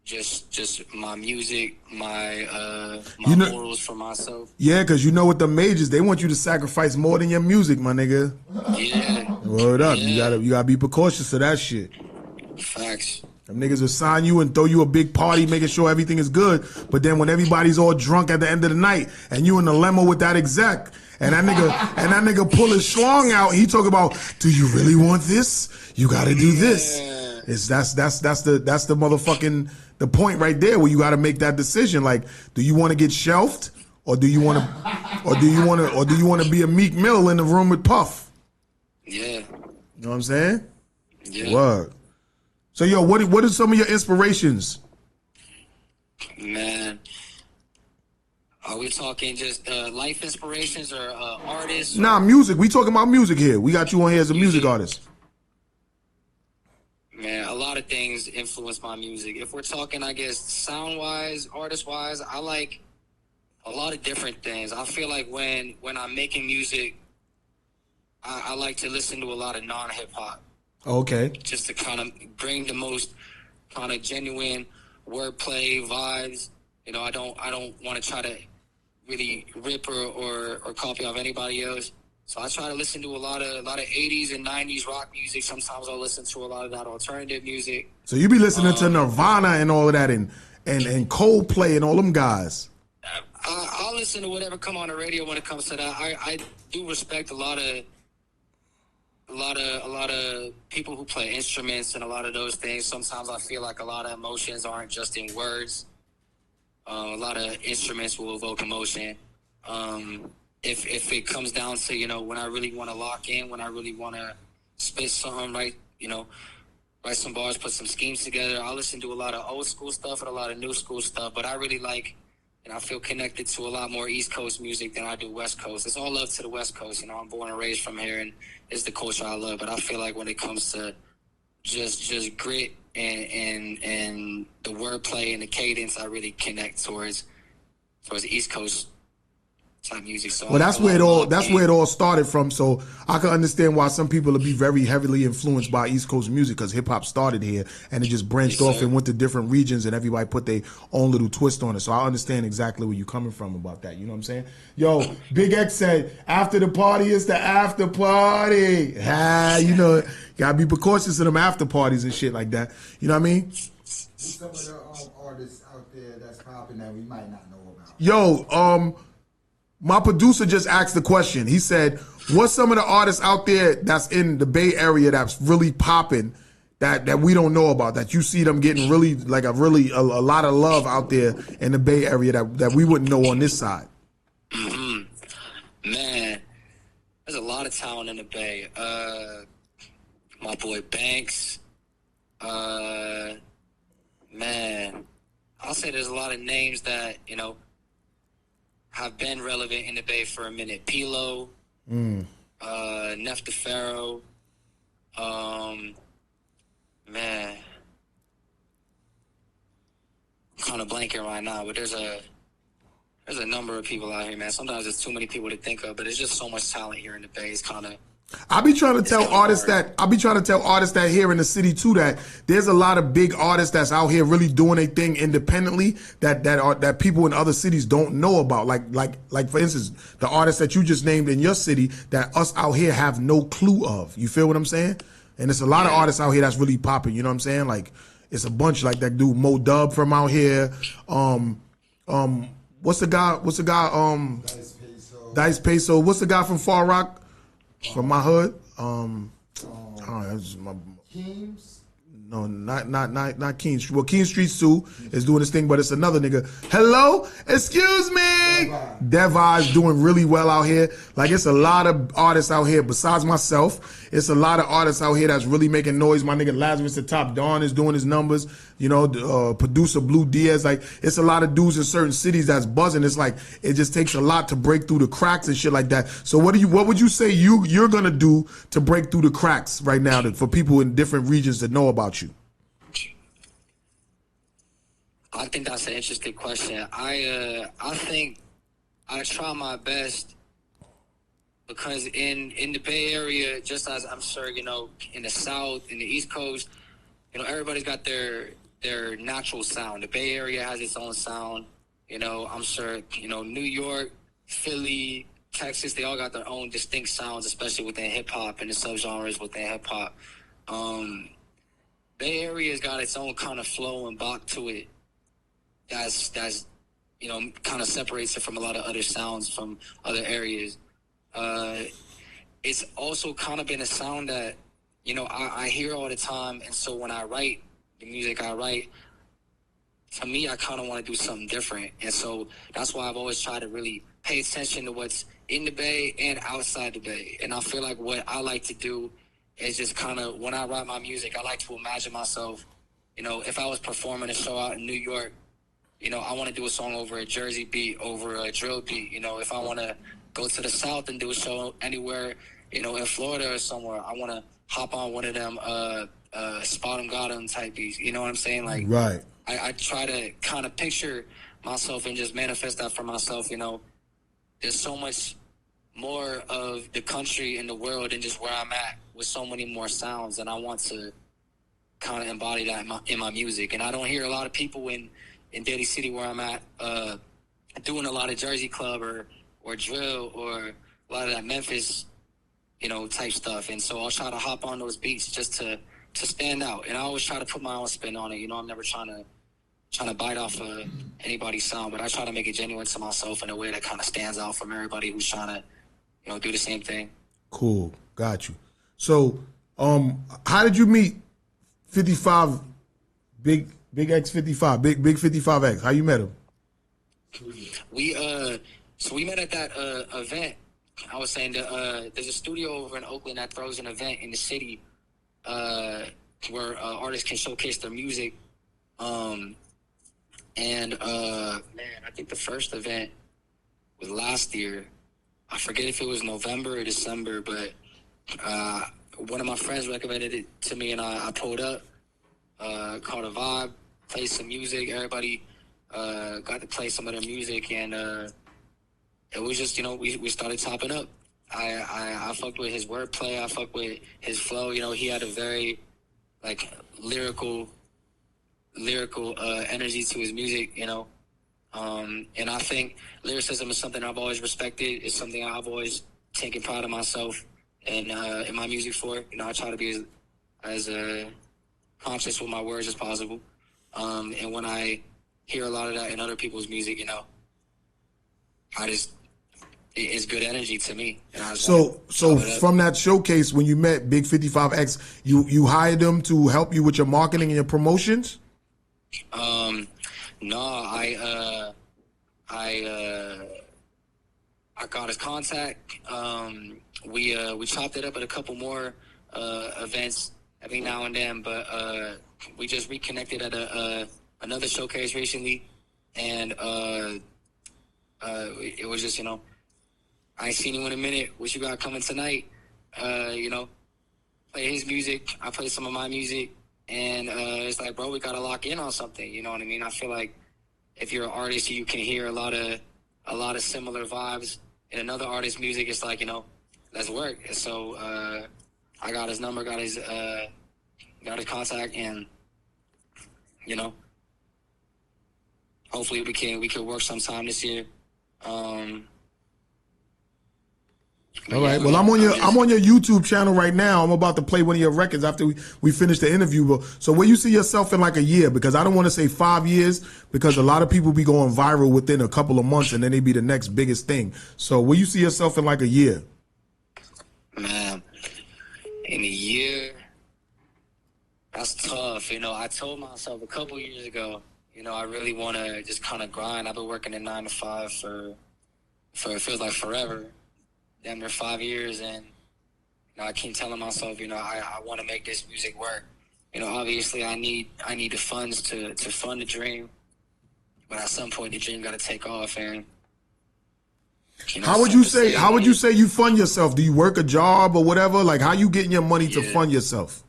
just my music, my morals for myself? Yeah, because you know what, the majors, they want you to sacrifice more than your music, my nigga. Yeah. Word up. Yeah. You gotta be precautious of that shit. Facts. Them niggas will sign you and throw you a big party, making sure everything is good. But then when everybody's all drunk at the end of the night, and you in the limo with that exec, and that nigga pull his schlong out, he talk about, do you really want this? You gotta do this. That's the motherfucking the point right there, where you gotta make that decision. Like, do you want to get shelved, or do you want to be a Meek Mill in the room with Puff? Yeah. You know what I'm saying? Yeah. Word. So, yo, what are some of your inspirations? Man, are we talking just life inspirations or artists? Nah, music. We talking about music here. We got you on here as a music artist. Man, a lot of things influence my music. If we're talking, I guess, sound-wise, artist-wise, I like a lot of different things. I feel like when I'm making music, I like to listen to a lot of non-hip-hop. Okay. Just to kind of bring the most kind of genuine wordplay vibes. You know, I don't want to try to really rip or copy off anybody else. So I try to listen to a lot of 80s and 90s rock music. Sometimes I'll listen to a lot of that alternative music. So you be listening to Nirvana and all of that, and Coldplay and all them guys. I'll listen to whatever come on the radio when it comes to that. I do respect a lot of people who play instruments and a lot of those things. Sometimes I feel like a lot of emotions aren't just in words. A lot of instruments will evoke emotion. If it comes down to, you know, when I really want to lock in, when I really want to spit something, write some bars, put some schemes together, I'll listen to a lot of old school stuff and a lot of new school stuff. But I really like, and I feel connected to a lot more East Coast music than I do West Coast. It's all love to the West Coast. You know, I'm born and raised from here, and it's the culture I love. But I feel like when it comes to just grit and the wordplay and the cadence, I really connect towards East Coast type music. So well, that's where it all started from. So I can understand why some people would be very heavily influenced by East Coast music, because hip hop started here and it just branched off and went to different regions, and everybody put their own little twist on it. So I understand exactly where you're coming from about that. You know what I'm saying? Yo, Big X said, after the party is the after party. You know, gotta be precautious of them after parties and shit like that. You know what I mean? Who's some of the artists out there that's popping that we might not know about? Yo, my producer just asked the question. He said, what's some of the artists out there that's in the Bay Area that's really popping that we don't know about, that you see them getting really, like a lot of love out there in the Bay Area that we wouldn't know on this side? Man, there's a lot of talent in the Bay. My boy Banks. Man, I'll say there's a lot of names that, you know, have been relevant in the Bay for a minute. Pilo, Nef DeFaro, man, I'm kind of blanking right now, but there's a number of people out here, man. Sometimes there's too many people to think of, but there's just so much talent here in the Bay. It's kind of... I be trying to tell artists that here in the city too, that there's a lot of big artists that's out here really doing a thing independently that people in other cities don't know about. Like for instance, the artists that you just named in your city that us out here have no clue of. You feel what I'm saying? And it's a lot of artists out here that's really popping. You know what I'm saying? Like it's a bunch, like that dude Mo Dub from out here. What's the guy? Dice Peso. What's the guy from Far Rock? From my hood, Keems? No, not King Street. Well, King Street Sue is doing this thing, but it's another nigga. Hello, excuse me. Devi is doing really well out here. Like it's a lot of artists out here besides myself. It's a lot of artists out here that's really making noise. My nigga Lazarus the Top Dawn is doing his numbers. You know, producer Blue Diaz. Like it's a lot of dudes in certain cities that's buzzing. It's like it just takes a lot to break through the cracks and shit like that. So what would you say you're gonna do to break through the cracks right now for people in different regions to know about you? I think that's an interesting question. I think I try my best, because in the Bay Area, just as I'm sure, you know, in the South, in the East Coast, you know, everybody's got their natural sound. The Bay Area has its own sound. You know, I'm sure, you know, New York, Philly, Texas, they all got their own distinct sounds, especially within hip-hop and the subgenres within hip-hop. Bay Area's got its own kind of flow and bop to it. That's you know, kind of separates it from a lot of other sounds from other areas. It's also kind of been a sound that, you know, I hear all the time, and so when I write the music I write, to me, I kind of want to do something different, and so that's why I've always tried to really pay attention to what's in the Bay and outside the Bay. And I feel like what I like to do is just kind of, when I write my music, I like to imagine myself, you know, if I was performing a show out in New York, you know, I want to do a song over a Jersey beat, over a drill beat. You know, if I want to go to the South and do a show anywhere, you know, in Florida or somewhere, I want to hop on one of them Spot 'em Got 'em type beats. You know what I'm saying? Like, right. I try to kind of picture myself and just manifest that for myself. You know, there's so much more of the country and the world than just where I'm at, with so many more sounds, and I want to kind of embody that in my music. And I don't hear a lot of people in Daly City, where I'm at, doing a lot of Jersey club or drill or a lot of that Memphis, you know, type stuff. And so I'll try to hop on those beats just to stand out. And I always try to put my own spin on it. You know, I'm never trying to bite off anybody's sound, but I try to make it genuine to myself in a way that kind of stands out from everybody who's trying to, you know, do the same thing. Cool, got you. So, how did you meet 55 Big X 55, Big 55X? How you met him? We met at that event. I was saying that there's a studio over in Oakland that throws an event in the city where artists can showcase their music. Man, I think the first event was last year. I forget if it was November or December, but one of my friends recommended it to me, and I pulled up, caught a vibe, played some music. Everybody got to play some of their music, and it was just, you know, we started chopping up. I fucked with his wordplay. I fucked with his flow. You know, he had a very, like, lyrical energy to his music, you know. And I think lyricism is something I've always respected. It's something I've always taken pride of myself in my music for. You know, I try to be as conscious with my words as possible. And when I hear a lot of that in other people's music, you know, it's good energy to me. And so from that showcase, when you met Big 55X, you hired them to help you with your marketing and your promotions? No, I got his contact. We chopped it up at a couple more events every now and then, but we just reconnected at another showcase recently, and it was just, you know, I ain't seen you in a minute. What you got coming tonight? You know, play his music. I play some of my music, and it's like, bro, we gotta lock in on something. You know what I mean? I feel like if you're an artist, you can hear a lot of similar vibes in another artist's music. It's like, you know, let's work. And so I got his number, got his contact, and, you know, hopefully we can work sometime this year. All right. Well, I'm on your YouTube channel right now. I'm about to play one of your records after we finish the interview. So where you see yourself in like a year? Because I don't want to say 5 years, because a lot of people be going viral within a couple of months and then they be the next biggest thing. So where you see yourself in like a year? Man, in a year, that's tough. You know, I told myself a couple years ago, you know, I really want to just kind of grind. I've been working a 9 to 5 for it feels like forever. Damn near 5 years, and, you know, I keep telling myself, you know, I want to make this music work. You know, obviously I need the funds to fund the dream, but at some point the dream got to take off. And, you know, how would you say you fund yourself? Do you work a job or whatever? Like, how you getting your money to fund yourself?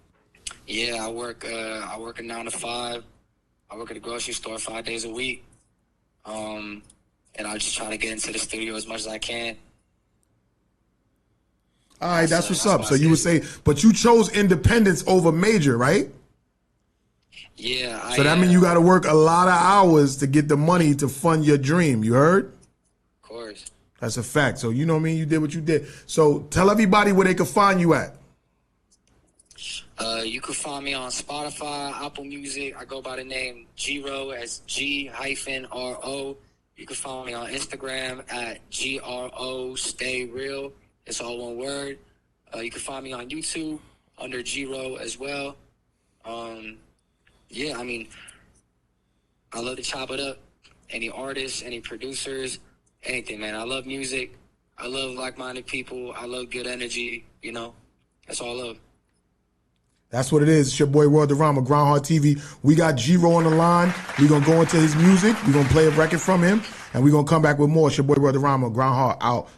Yeah, I work a 9 to 5. I work at a grocery store 5 days a week, and I just try to get into the studio as much as I can. All right, that's what's up. So you would say, but you chose independence over major, right? Yeah. So that means you got to work a lot of hours to get the money to fund your dream. You heard? Of course. That's a fact. So, you know what I mean? You did what you did. So tell everybody where they can find you at. You can find me on Spotify, Apple Music. I go by the name G-Ro, as G-R-O. You can find me on Instagram at GRO Stay Real. It's all one word. You can find me on YouTube under G-Ro as well. Yeah, I mean, I love to chop it up. Any artists, any producers, anything, man. I love music. I love like-minded people. I love good energy, you know. That's all I love. That's what it is. It's your boy Grindhardtv, Grindhardtv. We got G-Ro on the line. We're going to go into his music. We're going to play a record from him. And we're going to come back with more. It's your boy Grindhardtv, Grindhard out.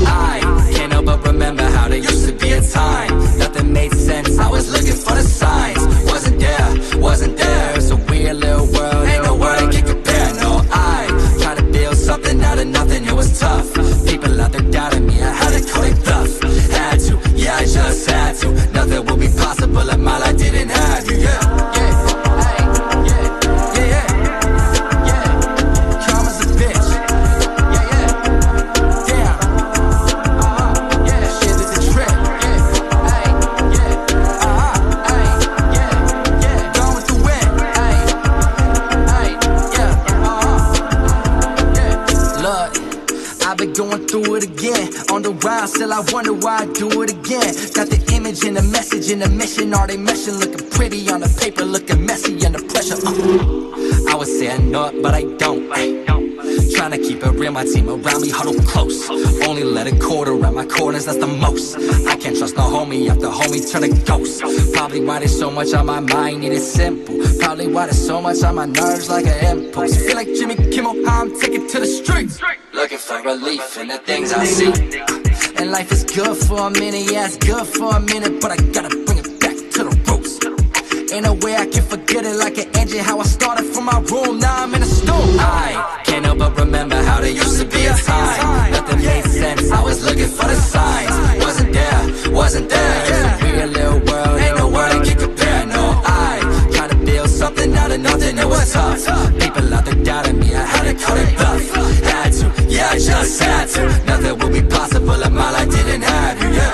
I can't help but remember how there used to be a time. Nothing made sense. I was looking for the signs. Wasn't there. It's a weird little world. Ain't no word I can compare. No, I tried to build something out of nothing. It was tough. People out there doubting me. I had to call it bluff. Had to, yeah, I just had to. Nothing would be possible if my life didn't have you. Yeah. Karma's a bitch. Damn. Shit is a trip. Going through it. Look, I've been going through it again. On the rise, still I wonder why I do it again. Got the image and the message and the mission. Are they meshing? Looking pretty on the paper, looking messy under pressure. I would say I know it, but I don't. Trying to keep it real, my team around me huddle close. Only let a quarter around my corners, that's the most. I can't trust the homie after homie turn a ghost. Probably why there's so much on my mind, need it simple. Probably why there's so much on my nerves like an impulse. Feel like Jimmy Kimmel, how I'm taking to the streets. looking for relief in the things I see. And life is good for a minute, yeah, it's good for a minute, but I gotta bring it back to the roots. Ain't no way I can forget it, like an engine, how I started from my room, now I'm in a store. I can't help but remember how there used to be a time. Nothing made sense, I was looking for the signs. Wasn't there, it's a real little world, ain't no word I can compare, no. I tried to build something out of nothing, it was tough. People out there doubting me, I had to cut it bluff. Had to, yeah, I just had to. Nothing would be possible if my life didn't have you, yeah.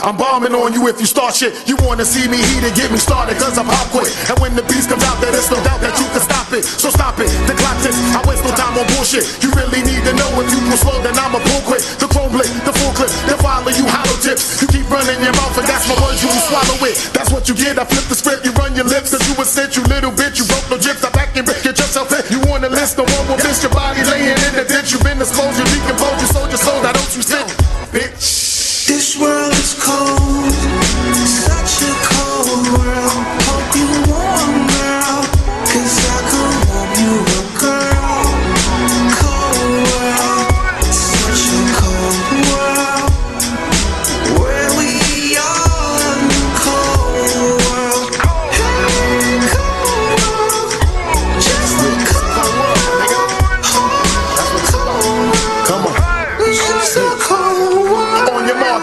I'm bombing on you if you start shit. You wanna see me heated, get me started, cause I'm hot quick. And when the beast comes out, there's no doubt that you can stop it. So stop it, the clock ticks, I waste no time on bullshit. You really need to know if you go slow, then I'ma pull quick. The chrome blick, the full clip, they'll follow you hollow tips. You keep running your mouth and that's my words, you will swallow it. That's what you get, I flip the script, you run your lips. Cause you a cinch, you little bitch, you broke no gyps. I back and get yourself in. You wanna list, no one will miss your body laying in the ditch. You've been exposed, you decompose, you sold your soul, now don't you sit, bitch. This world is cold, such a cold world. Hope you warm, girl, cause I could warm you up, girl. Cold world, such a cold world. Where we are in the cold world. Hey, cold world, just a cold world. Cold world, come on. It's just a cold world.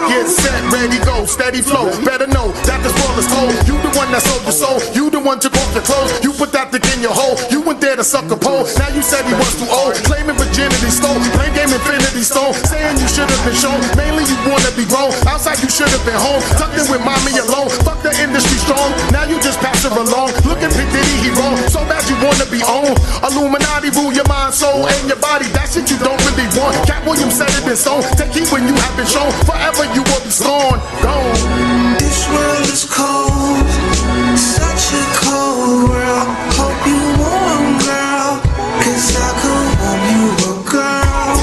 Get set, ready, go, steady flow. Better know that this world is cold. You the one that sold your soul. You the one took off your clothes. You put that thing in your hole. You went there to suck a pole. Now you said he was too old. Claiming virginity stole. Playing game Infinity Stone. Saying you should have been shown. Mainly you wanna be grown. Outside you should have been home. Tucked in with mommy alone. Fuck the industry strong. Now you just pass her along. Look at Big Diddy, he wrong. So bad you wanna be owned. Illuminati rule your mind, soul, and your body. That shit you don't really want. Cat Williams said it in stone. Take heat when you have been shown. Forever you will be gone, gone. This world is cold, such a cold world. Hope you warm, girl, cause I could warm you up, girl.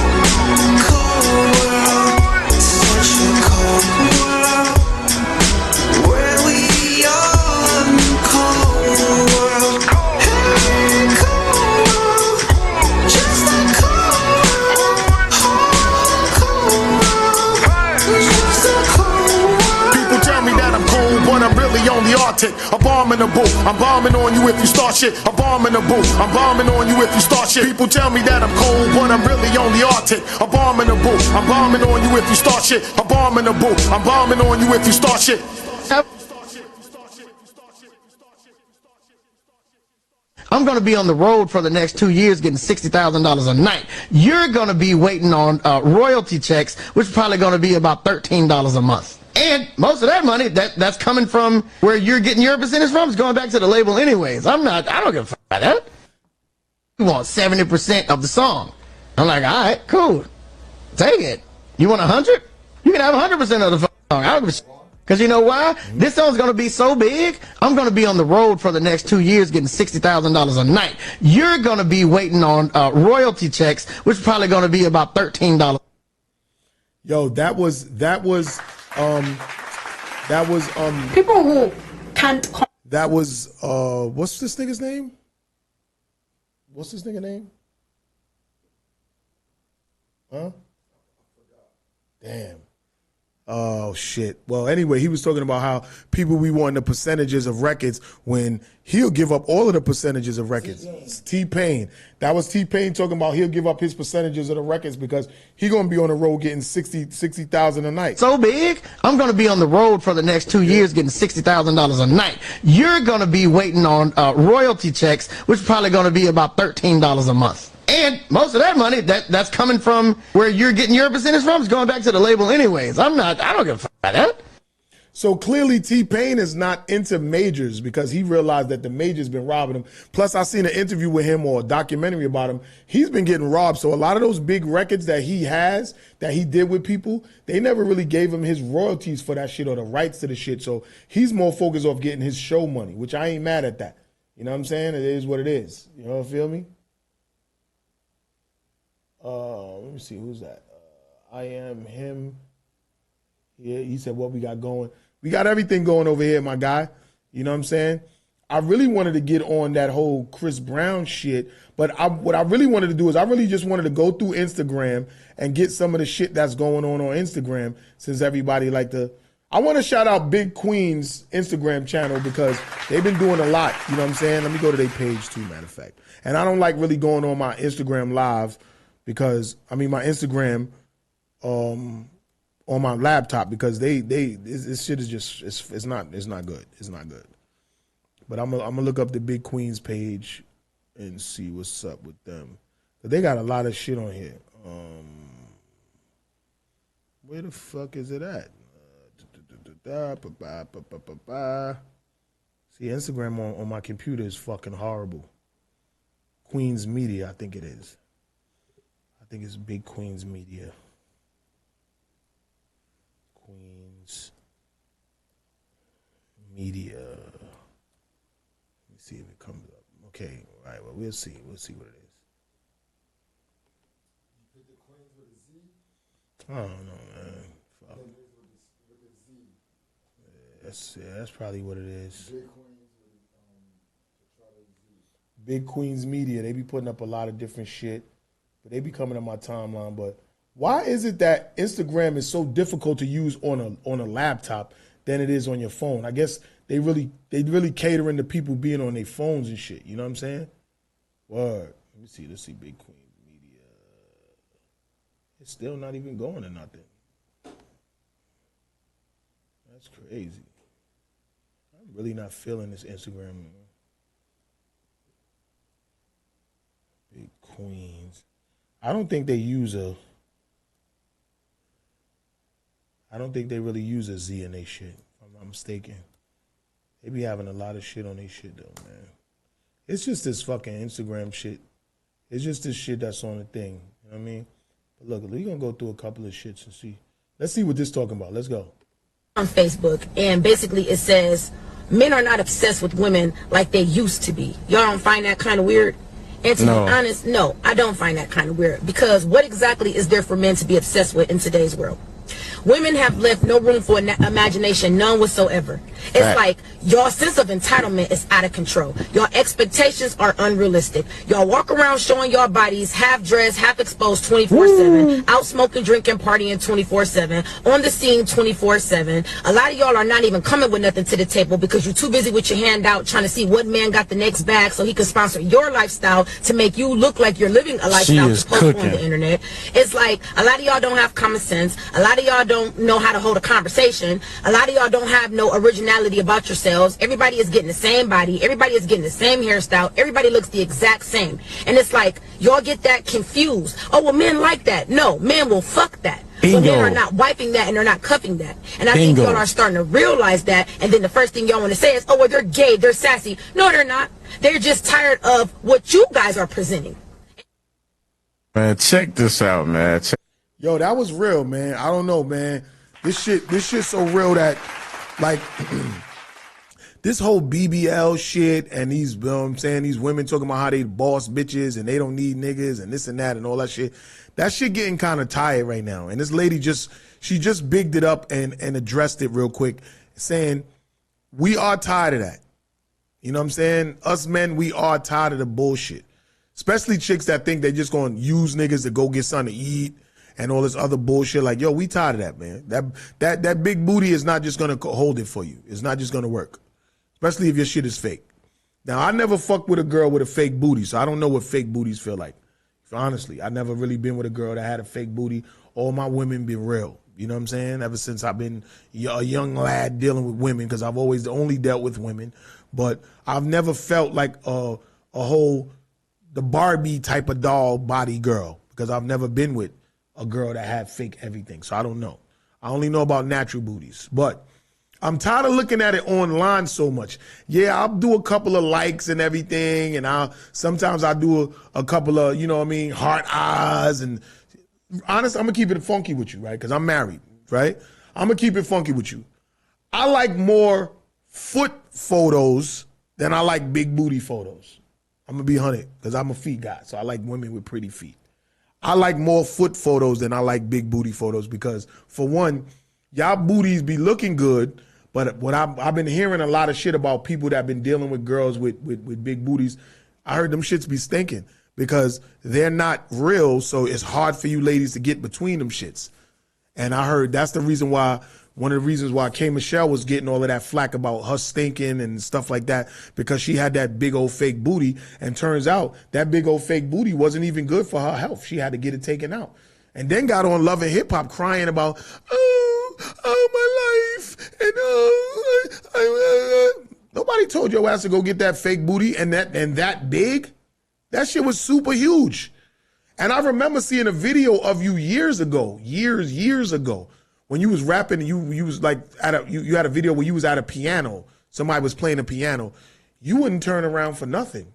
Cold world, such a cold world. Where we are in the cold world. Hey, cold world, just a cold world. Cold world. People tell me that I'm cold, but I'm really on the Arctic. A bomb in the booth. I'm bombing on you if you start shit. A bomb in the booth. I'm bombing on you if you start shit. People tell me that I'm cold, but I'm really on the Arctic. A bomb in the booth. I'm bombing on you if you start shit. A bomb in the booth. I'm bombing on you if you start shit. I'm going to be on the road for the next 2 years getting $60,000 a night. You're going to be waiting on royalty checks, which is probably going to be about $13 a month. And most of that money that's coming from where you're getting your percentage from is going back to the label anyways. I don't give a fuck about that. You want 70% of the song. I'm like, all right, cool. Take it. You want 100? You can have 100% of the song. I don't give a shit. Because you know why? This song's going to be so big, I'm going to be on the road for the next 2 years getting $60,000 a night. You're going to be waiting on royalty checks, which is probably going to be about $13. Yo, that was people who can't. That was what's this nigga's name? What's this nigga name? Huh? Damn. Oh shit. Well, anyway, he was talking about how people be wanting the percentages of records when he'll give up all of the percentages of records. T-Pain. That was T-Pain talking about he'll give up his percentages of the records because he gonna be on the road getting 60,000 a night. So big, I'm gonna be on the road for the next 2 years getting $60,000 a night. You're gonna be waiting on royalty checks, which is probably gonna be about $13 a month. And most of that money that's coming from where you're getting your percentage from is going back to the label anyways. I don't give a fuck about that. So clearly T-Pain is not into majors because he realized that the majors been robbing him. Plus I seen an interview with him or a documentary about him. He's been getting robbed. So a lot of those big records that he has, that he did with people, they never really gave him his royalties for that shit or the rights to the shit. So he's more focused off getting his show money, which I ain't mad at that. You know what I'm saying? It is what it is. You know what I feel me? Let me see, who's that? I am him. Yeah, he said what we got going. We got everything going over here, my guy. You know what I'm saying? I really wanted to get on that whole Chris Brown shit, but what I really wanted to do is I really just wanted to go through Instagram and get some of the shit that's going on Instagram since everybody like to. I want to shout out Big Queen's Instagram channel because they've been doing a lot. You know what I'm saying? Let me go to their page too, matter of fact. And I don't like really going on my Instagram live because my Instagram on my laptop because this shit is just it's not good. It's not good. But I'm gonna look up the Big Queens page and see what's up with them. But they got a lot of shit on here. Where the fuck is it at? See, Instagram on my computer is fucking horrible. Queens Media, I think it is. I think it's Big Queens Media. Queens Media. Let me see if it comes up. Okay, all right, well, we'll see. We'll see what it is. I don't know, man. Fuck. That's probably what it is. Big Queens Media. They be putting up a lot of different shit, but they be coming on my timeline. But why is it that Instagram is so difficult to use on a laptop than it is on your phone? I guess they really catering to people being on their phones and shit. You know what I'm saying? Word. Let's see Big Queens Media. It's still not even going to nothing. That's crazy. I'm really not feeling this Instagram. Big Queens. I don't think they really use a Z in their shit, if I'm not mistaken. They be having a lot of shit on their shit though, man. It's just this fucking Instagram shit. It's just this shit that's on the thing. You know what I mean? But look, we're gonna go through a couple of shits and see. Let's see what this talking about. Let's go. On Facebook, and basically it says men are not obsessed with women like they used to be. Y'all don't find that kind of weird? And to be honest, no, I don't find that kind of weird, because what exactly is there for men to be obsessed with in today's world? Women have left no room for imagination, none whatsoever. It's like your sense of entitlement is out of control. Your expectations are unrealistic. Y'all walk around showing your bodies half dressed, half exposed 24/7, out smoking, drinking, partying 24/7, on the scene 24/7. A lot of y'all are not even coming with nothing to the table because you're too busy with your hand out trying to see what man got the next bag so he can sponsor your lifestyle to make you look like you're living a lifestyle to post on the internet. It's like a lot of y'all don't have common sense. A lot of y'all don't know how to hold a conversation. A lot of y'all don't have no originality about yourselves. Everybody is getting the same body. Everybody is getting the same hairstyle. Everybody looks the exact same. And it's like, y'all get that confused. Oh, well, men like that. No, men will fuck that. So men are not wiping that and they're not cuffing that. And I think y'all are starting to realize that. And then the first thing y'all want to say is, oh, well, they're gay, they're sassy. No, they're not. They're just tired of what you guys are presenting. Man, check this out, man. Yo, that was real, man. I don't know, man. This shit so real that, like, this whole BBL shit and these, you know what I'm saying, these women talking about how they boss bitches and they don't need niggas and this and that and all that shit getting kind of tired right now. And this lady she just bigged it up and addressed it real quick, saying, we are tired of that. You know what I'm saying? Us men, we are tired of the bullshit. Especially chicks that think they just gonna use niggas to go get something to eat and all this other bullshit. Like, yo, we tired of that, man. That big booty is not just gonna hold it for you. It's not just gonna work. Especially if your shit is fake. Now, I never fucked with a girl with a fake booty, so I don't know what fake booties feel like. Honestly, I never really been with a girl that had a fake booty. All my women been real. You know what I'm saying? Ever since I've been a young lad dealing with women, because I've always only dealt with women. But I've never felt like the Barbie type of doll body girl, because I've never been with a girl that had fake everything. So I don't know. I only know about natural booties. But I'm tired of looking at it online so much. Yeah, I'll do a couple of likes and everything, and sometimes I do a couple of, you know what I mean, heart eyes. And honest, I'm gonna keep it funky with you, right? Because I'm married, right? I'm gonna keep it funky with you. I like more foot photos than I like big booty photos. I'm gonna be 100 because I'm a feet guy, so I like women with pretty feet. I like more foot photos than I like big booty photos because, for one, y'all booties be looking good. But what I've been hearing a lot of shit about people that have been dealing with girls with big booties. I heard them shits be stinking because they're not real, so it's hard for you ladies to get between them shits. And I heard that's the reason why, one of the reasons why K. Michelle was getting all of that flack about her stinking and stuff like that, because she had that big old fake booty, and turns out that big old fake booty wasn't even good for her health. She had to get it taken out. And then got on Love and Hip Hop crying about, my life, and nobody told your ass to go get that fake booty and that big. That shit was super huge. And I remember seeing a video of you years ago, when you was rapping and you was like you had a video where you was at a piano. Somebody was playing a piano. You wouldn't turn around for nothing.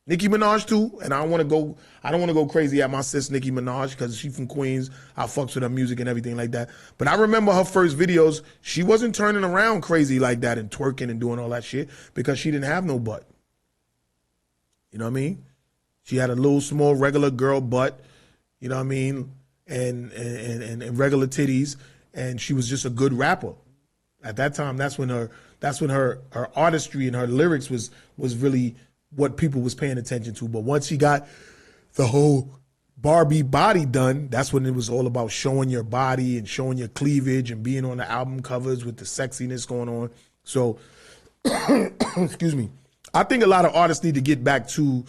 Nicki Minaj too, and I don't want to go crazy at my sis Nicki Minaj because she from Queens. I fucks with her music and everything like that. But I remember her first videos, she wasn't turning around crazy like that and twerking and doing all that shit because she didn't have no butt. You know what I mean? She had a little small regular girl butt, you know what I mean, and regular titties, and she was just a good rapper. At that time, that's when her artistry and her lyrics was really what people was paying attention to. But once she got the whole Barbie body done, that's when it was all about showing your body and showing your cleavage and being on the album covers with the sexiness going on. So, excuse me. I think a lot of artists need to get back to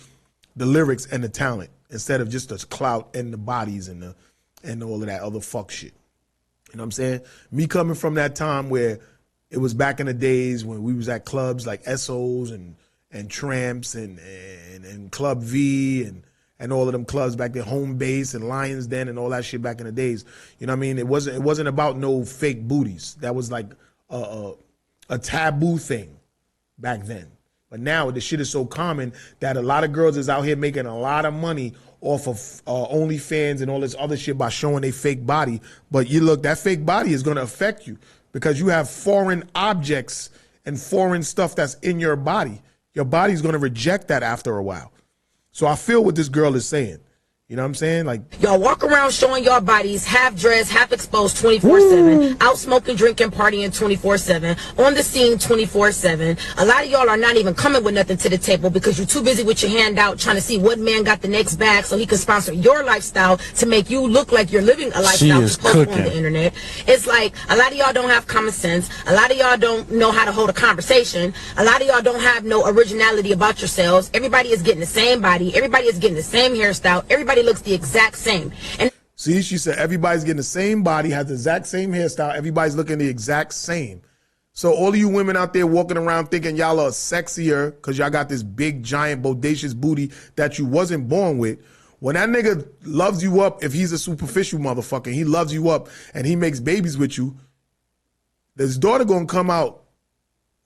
the lyrics and the talent instead of just the clout and the bodies and all of that other fuck shit. You know what I'm saying? Me coming from that time where it was back in the days when we was at clubs like SOs and Tramps and Club V and all of them clubs back there, Home Base and Lions Den and all that shit back in the days. You know what I mean? It wasn't about no fake booties. That was like a taboo thing back then. But now the shit is so common that a lot of girls is out here making a lot of money off of OnlyFans and all this other shit by showing a fake body. But you look, that fake body is going to affect you because you have foreign objects and foreign stuff that's in your body. Your body's going to reject that after a while. So I feel what this girl is saying. You know what I'm saying? Like, y'all walk around showing your bodies half dressed, half exposed 24/7, out smoking, drinking, partying 24/7, on the scene 24/7. A lot of y'all are not even coming with nothing to the table because you're too busy with your hand out trying to see what man got the next bag so he can sponsor your lifestyle to make you look like you're living a lifestyle to post on the internet. It's like a lot of y'all don't have common sense. A lot of y'all don't know how to hold a conversation. A lot of y'all don't have no originality about yourselves. Everybody is getting the same body. Everybody is getting the same hairstyle. Everybody looks the exact same. And see, she said everybody's getting the same body, has the exact same hairstyle. Everybody's looking the exact same. So all of you women out there walking around thinking y'all are sexier because y'all got this big, giant, bodacious booty that you wasn't born with. When that nigga loves you up, if he's a superficial motherfucker, he loves you up and he makes babies with you, his daughter gonna come out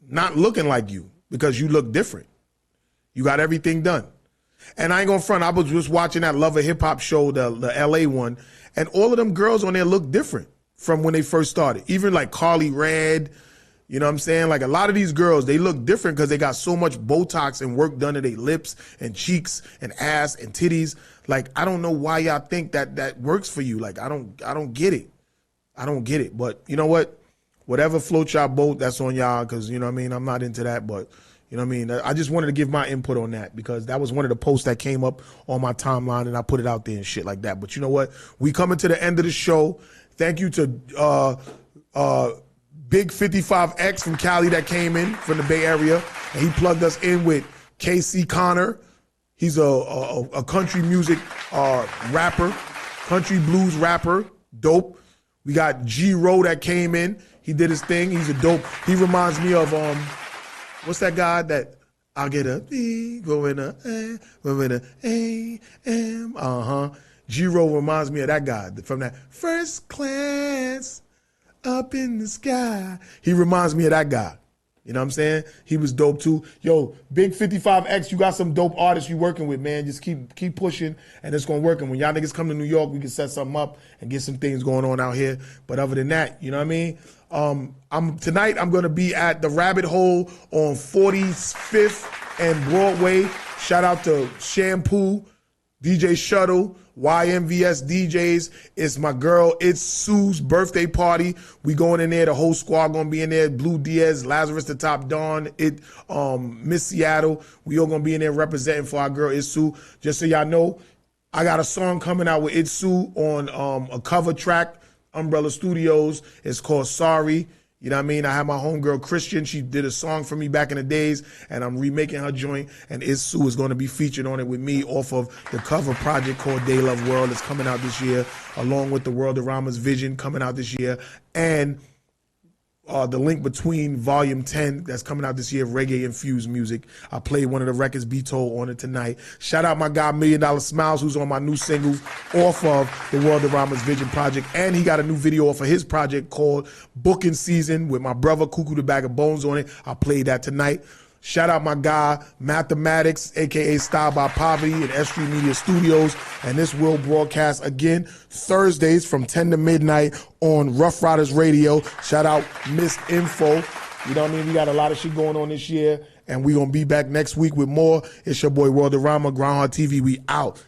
not looking like you because you look different. You got everything done. And I ain't gonna front, I was just watching that Love of Hip Hop show, the LA one, and all of them girls on there look different from when they first started. Even like Carly Red, You know what I'm saying? Like a lot of these girls, they look different because they got so much Botox and work done to their lips and cheeks and ass and titties. Like, I don't know why y'all think that works for you. Like, I don't get it. I don't get it. But you know what? Whatever floats y'all boat, that's on y'all, because, you know what I mean? I'm not into that, but, you know what I mean? I just wanted to give my input on that because that was one of the posts that came up on my timeline, and I put it out there and shit like that. But you know what? We coming to the end of the show. Thank you to Big 55X from Cali that came in from the Bay Area, and he plugged us in with KC Connor. He's a country music rapper, country blues rapper, dope. We got G-Ro that came in. He did his thing. He's a dope. He reminds me of what's that guy that I'll get a B, go in a A-M. G-Ro reminds me of that guy from that First Class Up in the Sky. He reminds me of that guy. You know what I'm saying? He was dope too. Yo, Big 55X, you got some dope artists you working with, man. Just keep pushing, and it's gonna work. And when y'all niggas come to New York, we can set something up and get some things going on out here. But other than that, you know what I mean? Tonight I'm gonna be at the Rabbit Hole on 45th and Broadway. Shout out to Shampoo, DJ Shuttle, YMVS DJs. It's my girl, it's Sue's birthday party. We going in there, the whole squad gonna be in there. Blue Diaz, Lazarus the Top Dawn, Miss Seattle. We all gonna be in there representing for our girl, it's Sue. Just so y'all know, I got a song coming out with it's Sue on a cover track, Umbrella Studios. It's called Sorry. You know what I mean? I have my homegirl Christian. She did a song for me back in the days, and I'm remaking her joint. And Sue is going to be featured on it with me off of the cover project called Day Love World. It's coming out this year, along with the World of Rama's Vision coming out this year, and the link between Volume 10 that's coming out this year, reggae infused music. I played one of the records, Be Told, on it tonight. Shout out my guy $1 Million Smiles, who's on my new single off of the World of Rama's Vision project, and he got a new video off of his project called Booking Season with my brother Cuckoo the Bag of Bones on it. I played that tonight. Shout out my guy, Mathematics, a.k.a. Style by Poverty at S.STREET Media Studios. And this will broadcast again Thursdays from 10 to midnight on Rough Riders Radio. Shout out Miss Info. You know what I mean? We got a lot of shit going on this year. And we going to be back next week with more. It's your boy, World of Rama, Grindhardtv. We out.